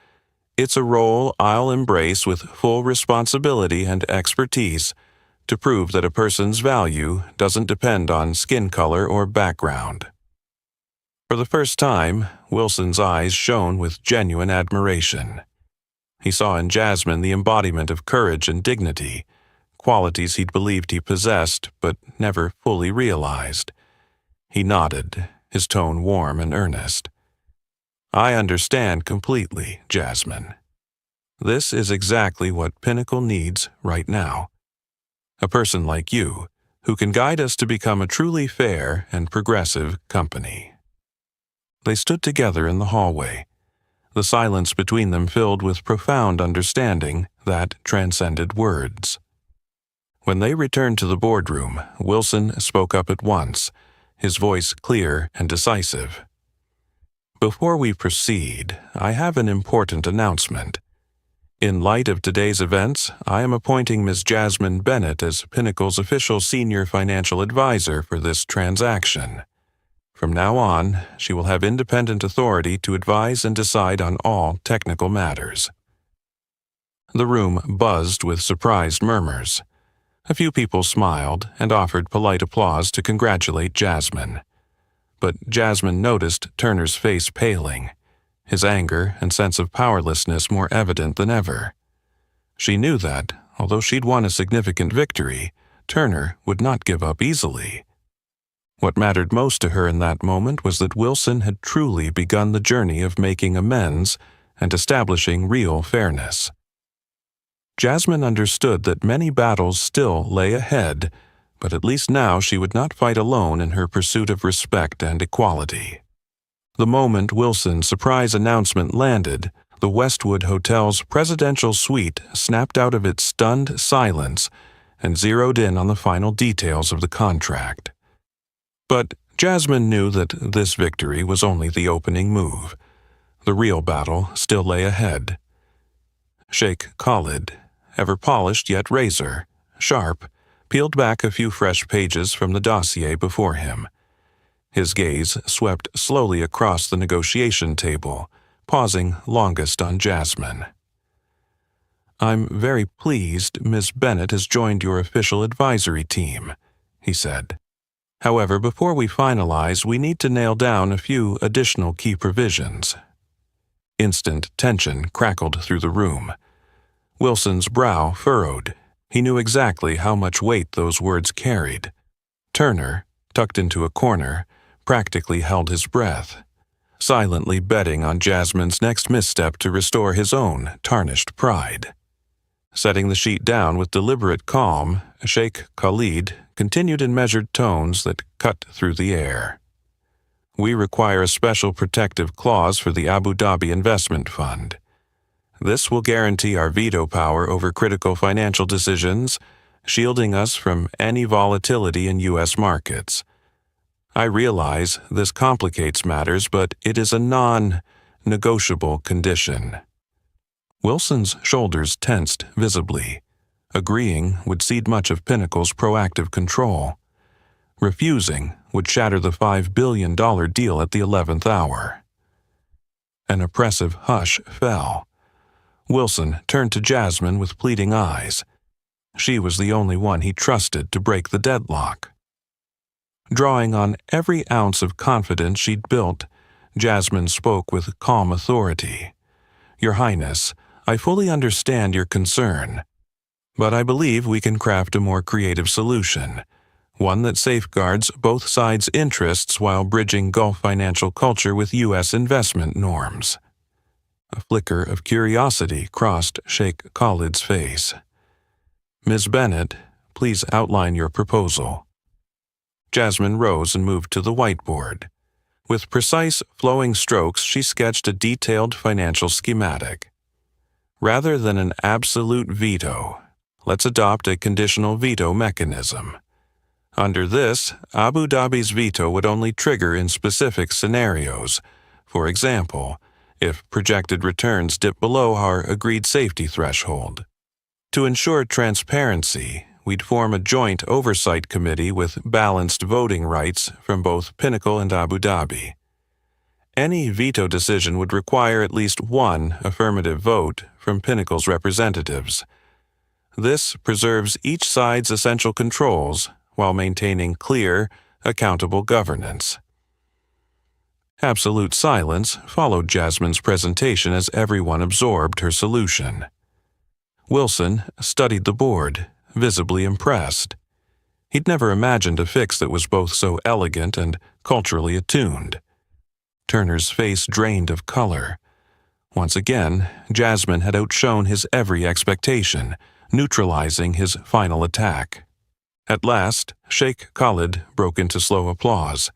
It's a role I'll embrace with full responsibility and expertise to prove that a person's value doesn't depend on skin color or background." For the first time, Wilson's eyes shone with genuine admiration. He saw in Jasmine the embodiment of courage and dignity, qualities he'd believed he possessed but never fully realized. He nodded, his tone warm and earnest. "I understand completely, Jasmine. This is exactly what Pinnacle needs right now. A person like you, who can guide us to become a truly fair and progressive company." They stood together in the hallway, the silence between them filled with profound understanding that transcended words. When they returned to the boardroom, Wilson spoke up at once, his voice clear and decisive. "Before we proceed, I have an important announcement. In light of today's events, I am appointing Ms. Jasmine Bennett as Pinnacle's official senior financial advisor for this transaction. From now on, she will have independent authority to advise and decide on all technical matters." The room buzzed with surprised murmurs. A few people smiled and offered polite applause to congratulate Jasmine. But Jasmine noticed Turner's face paling, his anger and sense of powerlessness more evident than ever. She knew that, although she'd won a significant victory, Turner would not give up easily. What mattered most to her in that moment was that Wilson had truly begun the journey of making amends and establishing real fairness. Jasmine understood that many battles still lay ahead, but at least now she would not fight alone in her pursuit of respect and equality. The moment Wilson's surprise announcement landed, the Westwood Hotel's presidential suite snapped out of its stunned silence and zeroed in on the final details of the contract. But Jasmine knew that this victory was only the opening move. The real battle still lay ahead. Sheikh Khalid, ever polished yet razor, sharp, peeled back a few fresh pages from the dossier before him. His gaze swept slowly across the negotiation table, pausing longest on Jasmine. "I'm very pleased Miss Bennett has joined your official advisory team," he said. "However, before we finalize, we need to nail down a few additional key provisions." Instant tension crackled through the room. Wilson's brow furrowed. He knew exactly how much weight those words carried. Turner, tucked into a corner, practically held his breath, silently betting on Jasmine's next misstep to restore his own tarnished pride. Setting the sheet down with deliberate calm, Sheikh Khalid continued in measured tones that cut through the air. "We require a special protective clause for the Abu Dhabi Investment Fund. This will guarantee our veto power over critical financial decisions, shielding us from any volatility in U.S. markets. I realize this complicates matters, but it is a non-negotiable condition." Wilson's shoulders tensed visibly. Agreeing would cede much of Pinnacle's proactive control. Refusing would shatter the $5 billion deal at the 11th hour. An oppressive hush fell. Wilson turned to Jasmine with pleading eyes. She was the only one he trusted to break the deadlock. Drawing on every ounce of confidence she'd built, Jasmine spoke with calm authority. "Your Highness, I fully understand your concern, but I believe we can craft a more creative solution, one that safeguards both sides' interests while bridging Gulf financial culture with U.S. investment norms." A flicker of curiosity crossed Sheikh Khalid's face. "Ms. Bennett, please outline your proposal." Jasmine rose and moved to the whiteboard. With precise, flowing strokes, she sketched a detailed financial schematic. "Rather than an absolute veto, let's adopt a conditional veto mechanism. Under this, Abu Dhabi's veto would only trigger in specific scenarios. For example, if projected returns dip below our agreed safety threshold. To ensure transparency, we'd form a joint oversight committee with balanced voting rights from both Pinnacle and Abu Dhabi. Any veto decision would require at least one affirmative vote from Pinnacle's representatives. This preserves each side's essential controls while maintaining clear, accountable governance. Absolute silence followed Jasmine's presentation as everyone absorbed her solution. Wilson studied the board, visibly impressed. He'd never imagined a fix that was both so elegant and culturally attuned. Turner's face drained of color. Once again, Jasmine had outshone his every expectation, neutralizing his final attack. At last, Sheikh Khalid broke into slow applause,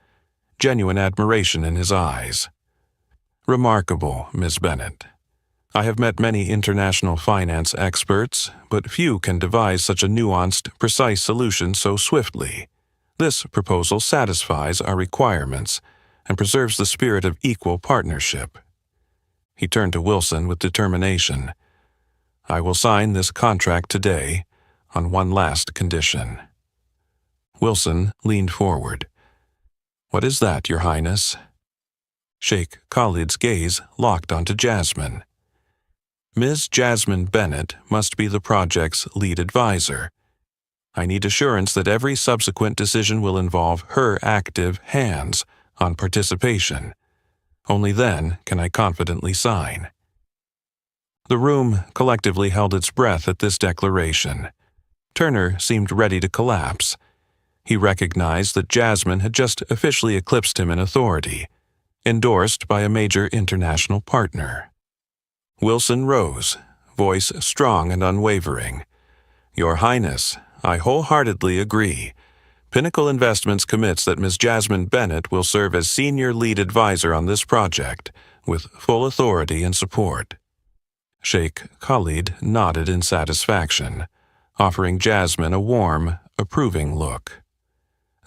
genuine admiration in his eyes. "Remarkable, Miss Bennett. I have met many international finance experts, but few can devise such a nuanced, precise solution so swiftly. This proposal satisfies our requirements and preserves the spirit of equal partnership." He turned to Wilson with determination. "I will sign this contract today on one last condition." Wilson leaned forward. "What is that, Your Highness?" Sheikh Khalid's gaze locked onto Jasmine. "Ms. Jasmine Bennett must be the project's lead advisor. I need assurance that every subsequent decision will involve her active hands on participation. Only then can I confidently sign." The room collectively held its breath at this declaration. Turner seemed ready to collapse. He recognized that Jasmine had just officially eclipsed him in authority, endorsed by a major international partner. Wilson rose, voice strong and unwavering. "Your Highness, I wholeheartedly agree. Pinnacle Investments commits that Ms. Jasmine Bennett will serve as senior lead advisor on this project, with full authority and support." Sheikh Khalid nodded in satisfaction, offering Jasmine a warm, approving look.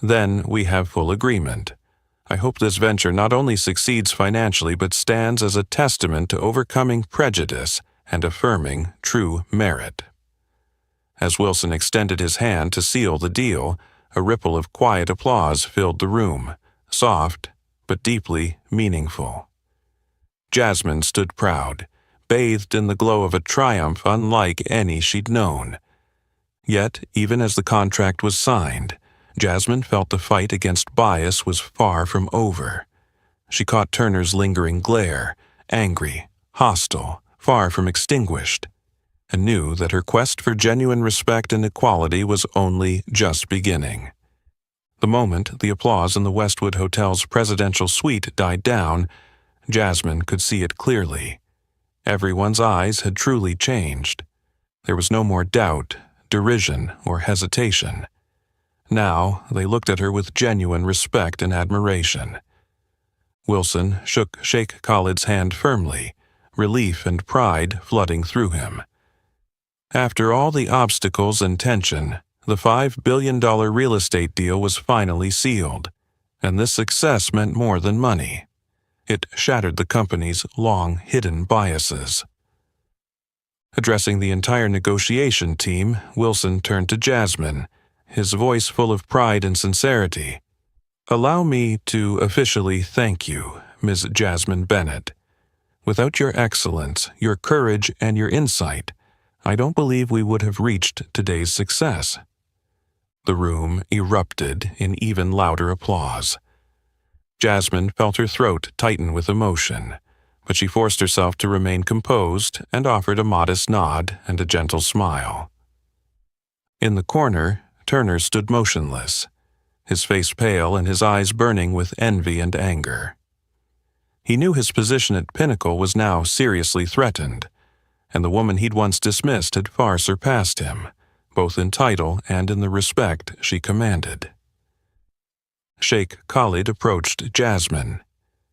"Then we have full agreement. I hope this venture not only succeeds financially but stands as a testament to overcoming prejudice and affirming true merit." As Wilson extended his hand to seal the deal, a ripple of quiet applause filled the room, soft but deeply meaningful. Jasmine stood proud, bathed in the glow of a triumph unlike any she'd known. Yet, even as the contract was signed, Jasmine felt the fight against bias was far from over. She caught Turner's lingering glare, angry, hostile, far from extinguished, and knew that her quest for genuine respect and equality was only just beginning. The moment the applause in the Westwood Hotel's presidential suite died down, Jasmine could see it clearly. Everyone's eyes had truly changed. There was no more doubt, derision, or hesitation. Now they looked at her with genuine respect and admiration. Wilson shook Sheikh Khalid's hand firmly, relief and pride flooding through him. After all the obstacles and tension, the $5 billion real estate deal was finally sealed, and this success meant more than money. It shattered the company's long-hidden biases. Addressing the entire negotiation team, Wilson turned to Jasmine, his voice full of pride and sincerity. "Allow me to officially thank you, Ms. Jasmine Bennett. Without your excellence, your courage, and your insight, I don't believe we would have reached today's success." The room erupted in even louder applause. Jasmine felt her throat tighten with emotion, but she forced herself to remain composed and offered a modest nod and a gentle smile. In the corner, Turner stood motionless, his face pale and his eyes burning with envy and anger. He knew his position at Pinnacle was now seriously threatened, and the woman he'd once dismissed had far surpassed him, both in title and in the respect she commanded. Sheikh Khalid approached Jasmine,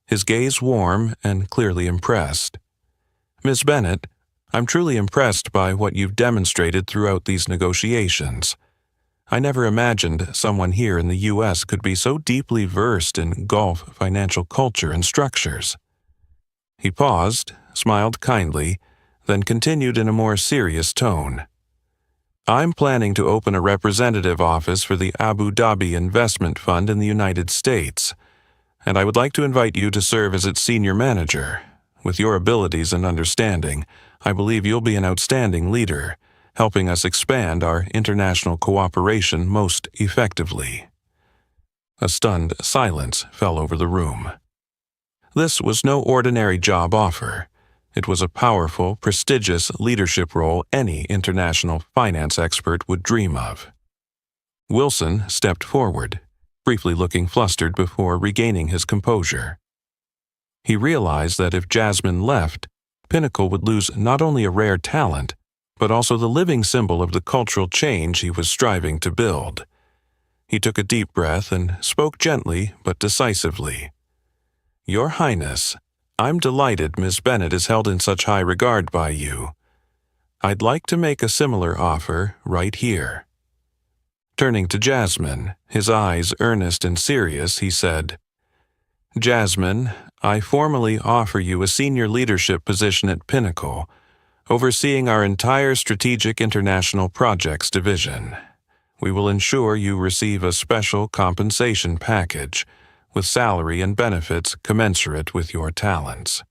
his gaze warm and clearly impressed. "Miss Bennett, I'm truly impressed by what you've demonstrated throughout these negotiations. I never imagined someone here in the U.S. could be so deeply versed in Gulf financial culture and structures." He paused, smiled kindly, then continued in a more serious tone. I'm planning to open a representative office for the Abu Dhabi Investment Fund in the United States, and I would like to invite you to serve as its senior manager. With your abilities and understanding, I believe you'll be an outstanding leader, helping us expand our international cooperation most effectively." A stunned silence fell over the room. This was no ordinary job offer. It was a powerful, prestigious leadership role any international finance expert would dream of. Wilson stepped forward, briefly looking flustered before regaining his composure. He realized that if Jasmine left, Pinnacle would lose not only a rare talent, but also the living symbol of the cultural change he was striving to build. He took a deep breath and spoke gently but decisively. "Your Highness, I'm delighted Miss Bennet is held in such high regard by you. I'd like to make a similar offer right here." Turning to Jasmine, his eyes earnest and serious, he said, "Jasmine, I formally offer you a senior leadership position at Pinnacle, overseeing our entire Strategic International Projects division. We will ensure you receive a special compensation package, with salary and benefits commensurate with your talents."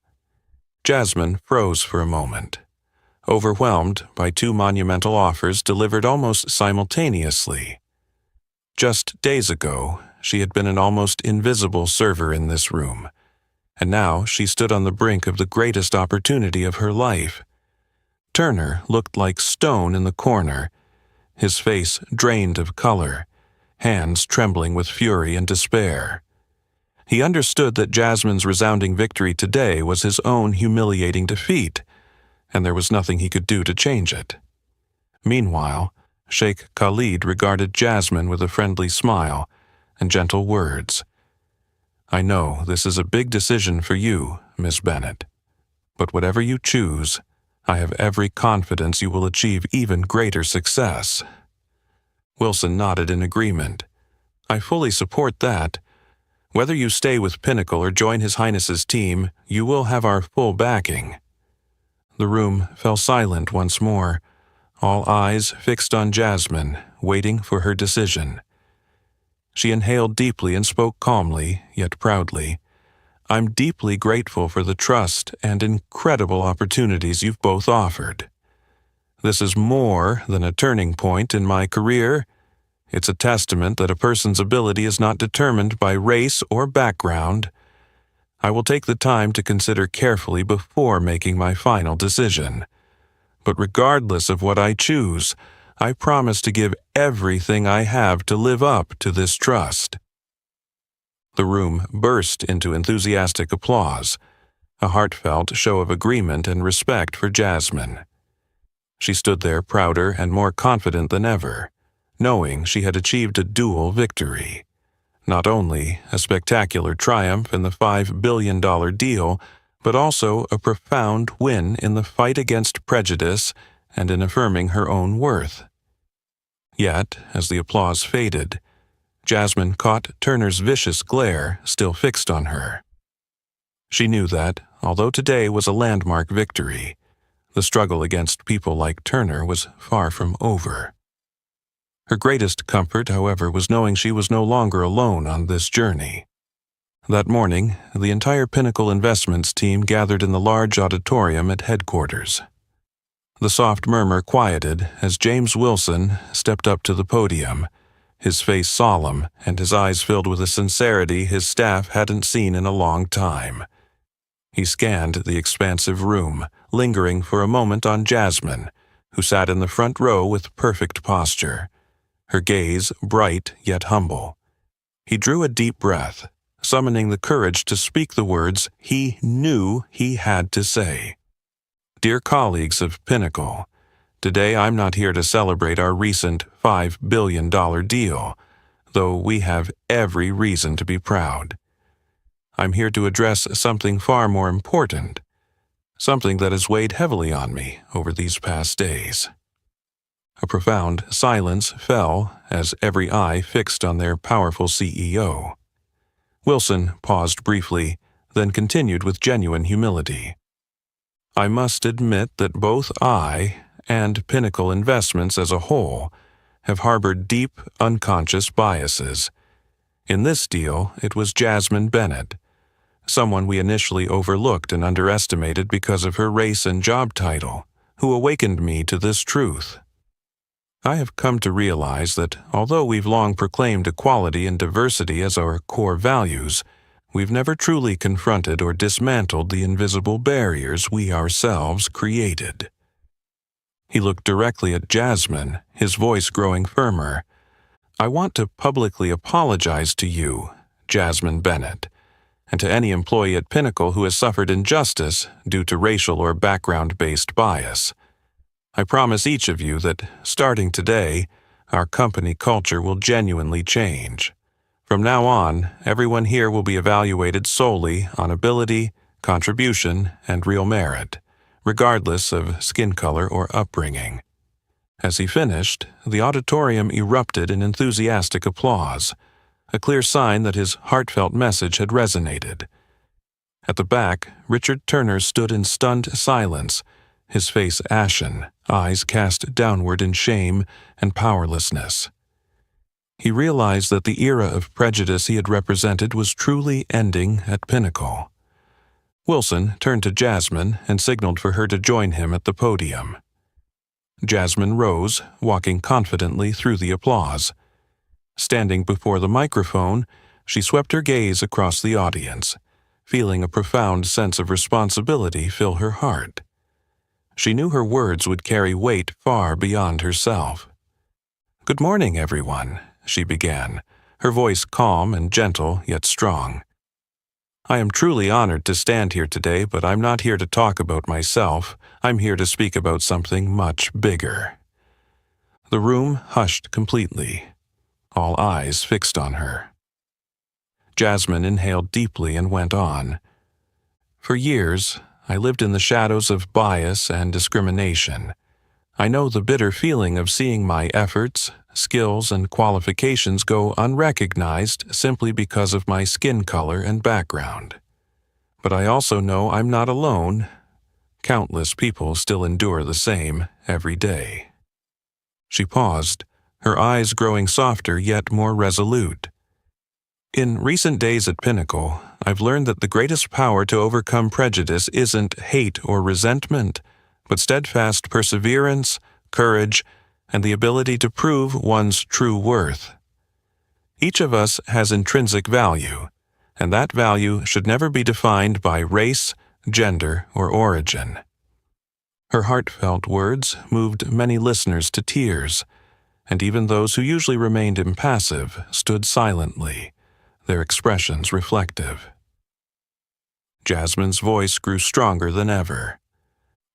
Jasmine froze for a moment, overwhelmed by two monumental offers delivered almost simultaneously. Just days ago, she had been an almost invisible server in this room, and now she stood on the brink of the greatest opportunity of her life. Turner looked like stone in the corner, his face drained of color, hands trembling with fury and despair. He understood that Jasmine's resounding victory today was his own humiliating defeat, and there was nothing he could do to change it. Meanwhile, Sheikh Khalid regarded Jasmine with a friendly smile and gentle words. "I know this is a big decision for you, Miss Bennet, but whatever you choose, I have every confidence you will achieve even greater success." Wilson nodded in agreement. "I fully support that. Whether you stay with Pinnacle or join His Highness's team, you will have our full backing." The room fell silent once more, all eyes fixed on Jasmine, waiting for her decision. She inhaled deeply and spoke calmly, yet proudly. "I'm deeply grateful for the trust and incredible opportunities you've both offered. This is more than a turning point in my career. It's a testament that a person's ability is not determined by race or background. I will take the time to consider carefully before making my final decision. But regardless of what I choose, I promise to give everything I have to live up to this trust." The room burst into enthusiastic applause, a heartfelt show of agreement and respect for Jasmine. She stood there prouder and more confident than ever, knowing she had achieved a dual victory. Not only a spectacular triumph in the $5 billion deal, but also a profound win in the fight against prejudice and in affirming her own worth. Yet, as the applause faded, Jasmine caught Turner's vicious glare still fixed on her. She knew that, although today was a landmark victory, the struggle against people like Turner was far from over. Her greatest comfort, however, was knowing she was no longer alone on this journey. That morning, the entire Pinnacle Investments team gathered in the large auditorium at headquarters. The soft murmur quieted as James Wilson stepped up to the podium, his face solemn and his eyes filled with a sincerity his staff hadn't seen in a long time. He scanned the expansive room, lingering for a moment on Jasmine, who sat in the front row with perfect posture, her gaze bright yet humble. He drew a deep breath, summoning the courage to speak the words he knew he had to say. "Dear colleagues of Pinnacle, today I'm not here to celebrate our recent $5 billion deal, though we have every reason to be proud. I'm here to address something far more important, something that has weighed heavily on me over these past days." A profound silence fell as every eye fixed on their powerful CEO. Wilson paused briefly, then continued with genuine humility. "I must admit that both I and Pinnacle Investments as a whole have harbored deep, unconscious biases. In this deal, it was Jasmine Bennett, someone we initially overlooked and underestimated because of her race and job title, who awakened me to this truth. I have come to realize that although we've long proclaimed equality and diversity as our core values, we've never truly confronted or dismantled the invisible barriers we ourselves created. He looked directly at Jasmine, his voice growing firmer. I want to publicly apologize to you, Jasmine Bennett, and to any employee at Pinnacle who has suffered injustice due to racial or background-based bias. I promise each of you that, starting today, our company culture will genuinely change. From now on, everyone here will be evaluated solely on ability, contribution, and real merit, regardless of skin color or upbringing. As he finished, the auditorium erupted in enthusiastic applause, a clear sign that his heartfelt message had resonated. At the back, Richard Turner stood in stunned silence, his face ashen, eyes cast downward in shame and powerlessness. He realized that the era of prejudice he had represented was truly ending at Pinnacle. Wilson turned to Jasmine and signaled for her to join him at the podium. Jasmine rose, walking confidently through the applause. Standing before the microphone, she swept her gaze across the audience, feeling a profound sense of responsibility fill her heart. She knew her words would carry weight far beyond herself. "Good morning, everyone," she began, her voice calm and gentle yet strong. "I am truly honored to stand here today, but I'm not here to talk about myself. I'm here to speak about something much bigger." The room hushed completely, all eyes fixed on her. Jasmine inhaled deeply and went on. "For years, I lived in the shadows of bias and discrimination. I know the bitter feeling of seeing my efforts, skills, and qualifications go unrecognized simply because of my skin color and background. But I also know I'm not alone. Countless people still endure the same every day." She paused, her eyes growing softer yet more resolute. "In recent days at Pinnacle, I've learned that the greatest power to overcome prejudice isn't hate or resentment, but steadfast perseverance, courage, and the ability to prove one's true worth. Each of us has intrinsic value, and that value should never be defined by race, gender, or origin." Her heartfelt words moved many listeners to tears, and even those who usually remained impassive stood silently, their expressions reflective. Jasmine's voice grew stronger than ever.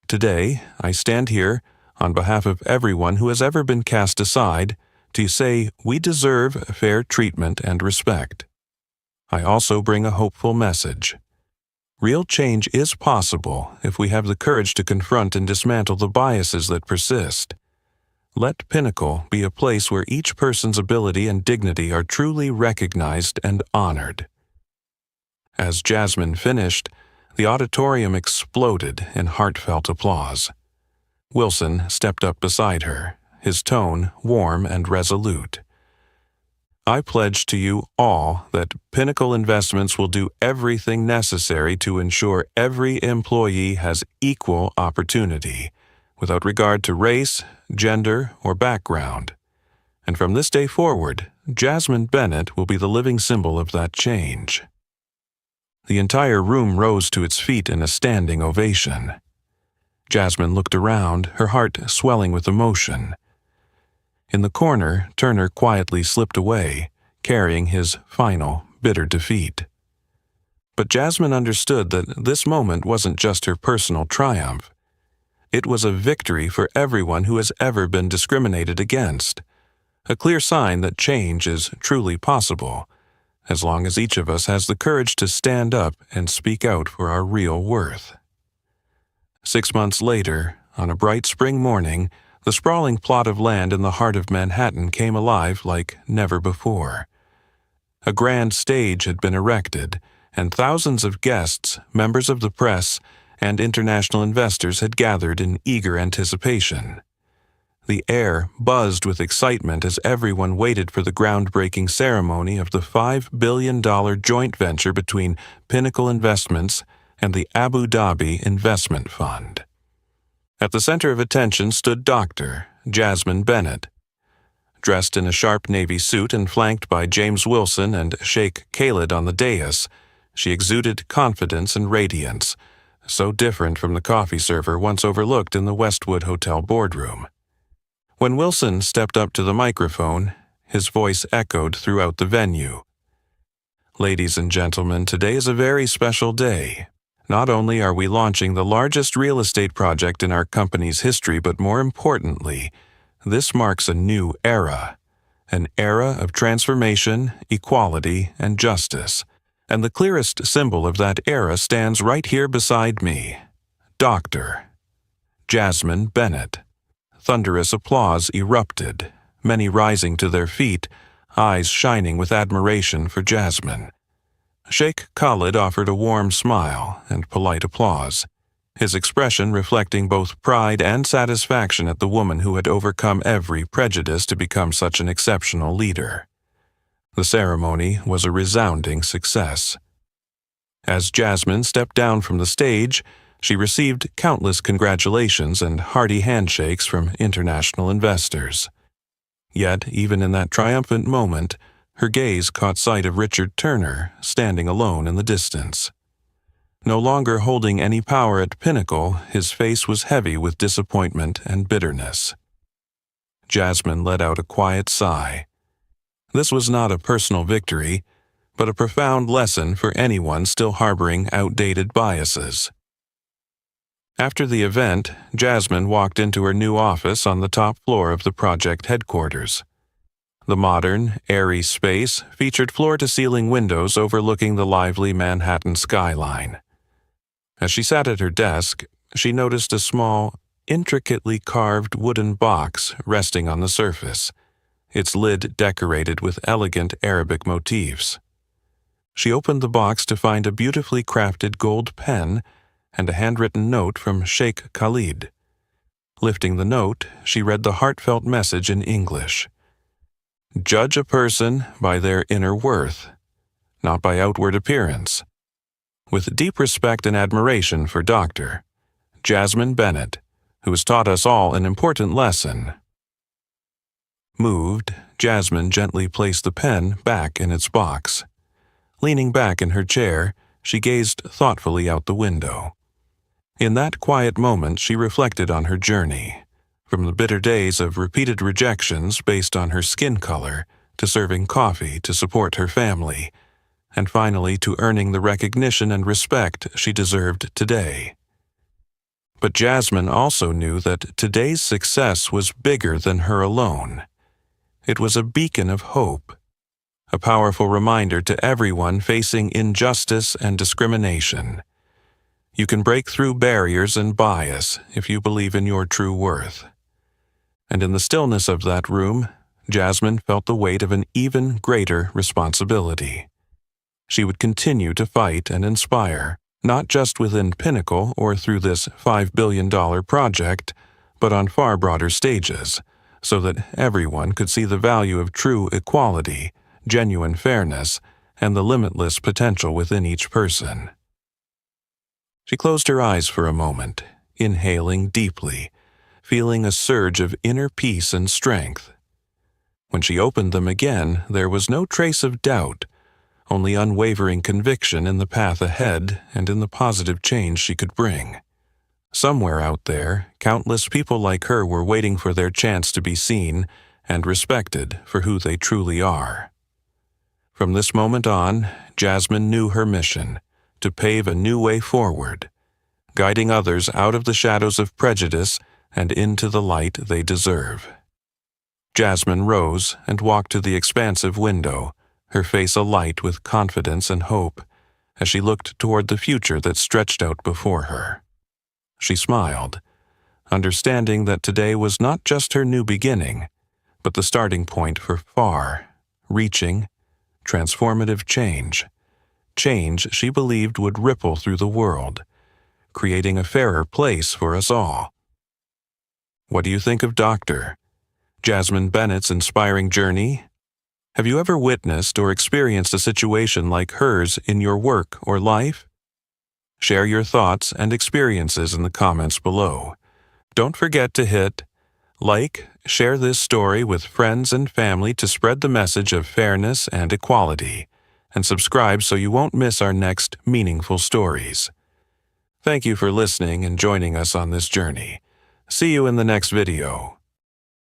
"Today, I stand here, on behalf of everyone who has ever been cast aside, to say we deserve fair treatment and respect. I also bring a hopeful message. Real change is possible if we have the courage to confront and dismantle the biases that persist. Let Pinnacle be a place where each person's ability and dignity are truly recognized and honored." As Jasmine finished, the auditorium exploded in heartfelt applause. Wilson stepped up beside her, his tone warm and resolute. "I pledge to you all that Pinnacle Investments will do everything necessary to ensure every employee has equal opportunity, without regard to race, gender, or background. And from this day forward, Jasmine Bennett will be the living symbol of that change." The entire room rose to its feet in a standing ovation. Jasmine looked around, her heart swelling with emotion. In the corner, Turner quietly slipped away, carrying his final, bitter defeat. But Jasmine understood that this moment wasn't just her personal triumph. It was a victory for everyone who has ever been discriminated against, a clear sign that change is truly possible, as long as each of us has the courage to stand up and speak out for our real worth. 6 months later, on a bright spring morning, the sprawling plot of land in the heart of Manhattan came alive like never before. A grand stage had been erected, and thousands of guests, members of the press, and international investors had gathered in eager anticipation. The air buzzed with excitement as everyone waited for the groundbreaking ceremony of the $5 billion joint venture between Pinnacle Investments and the Abu Dhabi Investment Fund. At the center of attention stood Dr. Jasmine Bennett. Dressed in a sharp navy suit and flanked by James Wilson and Sheikh Khalid on the dais, she exuded confidence and radiance, so different from the coffee server once overlooked in the Westwood Hotel boardroom. When Wilson stepped up to the microphone, his voice echoed throughout the venue. "Ladies and gentlemen, today is a very special day. Not only are we launching the largest real estate project in our company's history, but more importantly, this marks a new era. An era of transformation, equality, and justice. And the clearest symbol of that era stands right here beside me. Dr. Jasmine Bennett." Thunderous applause erupted, many rising to their feet, eyes shining with admiration for Jasmine. Sheikh Khalid offered a warm smile and polite applause, his expression reflecting both pride and satisfaction at the woman who had overcome every prejudice to become such an exceptional leader. The ceremony was a resounding success. As Jasmine stepped down from the stage, she received countless congratulations and hearty handshakes from international investors. Yet, even in that triumphant moment, her gaze caught sight of Richard Turner standing alone in the distance. No longer holding any power at Pinnacle, his face was heavy with disappointment and bitterness. Jasmine let out a quiet sigh. This was not a personal victory, but a profound lesson for anyone still harboring outdated biases. After the event, Jasmine walked into her new office on the top floor of the project headquarters. The modern, airy space featured floor-to-ceiling windows overlooking the lively Manhattan skyline. As she sat at her desk, she noticed a small, intricately carved wooden box resting on the surface, its lid decorated with elegant Arabic motifs. She opened the box to find a beautifully crafted gold pen and a handwritten note from Sheikh Khalid. Lifting the note, she read the heartfelt message in English. "Judge a person by their inner worth, not by outward appearance. With deep respect and admiration for Dr. Jasmine Bennett, who has taught us all an important lesson." Moved, Jasmine gently placed the pen back in its box. Leaning back in her chair, she gazed thoughtfully out the window. In that quiet moment, she reflected on her journey, from the bitter days of repeated rejections based on her skin color, to serving coffee to support her family, and finally to earning the recognition and respect she deserved today. But Jasmine also knew that today's success was bigger than her alone. It was a beacon of hope, a powerful reminder to everyone facing injustice and discrimination. You can break through barriers and bias if you believe in your true worth. And in the stillness of that room, Jasmine felt the weight of an even greater responsibility. She would continue to fight and inspire, not just within Pinnacle or through this $5 billion project, but on far broader stages, so that everyone could see the value of true equality, genuine fairness, and the limitless potential within each person. She closed her eyes for a moment, inhaling deeply, feeling a surge of inner peace and strength. When she opened them again, there was no trace of doubt, only unwavering conviction in the path ahead and in the positive change she could bring. Somewhere out there, countless people like her were waiting for their chance to be seen and respected for who they truly are. From this moment on, Jasmine knew her mission, to pave a new way forward, guiding others out of the shadows of prejudice and into the light they deserve. Jasmine rose and walked to the expansive window, her face alight with confidence and hope, as she looked toward the future that stretched out before her. She smiled, understanding that today was not just her new beginning, but the starting point for far-reaching, transformative change she believed would ripple through the world, creating a fairer place for us all. What do you think of Dr. Jasmine Bennett's inspiring journey? Have you ever witnessed or experienced a situation like hers in your work or life? Share your thoughts and experiences in the comments below. Don't forget to hit like, share this story with friends and family to spread the message of fairness and equality, and subscribe so you won't miss our next meaningful stories. Thank you for listening and joining us on this journey. See you in the next video.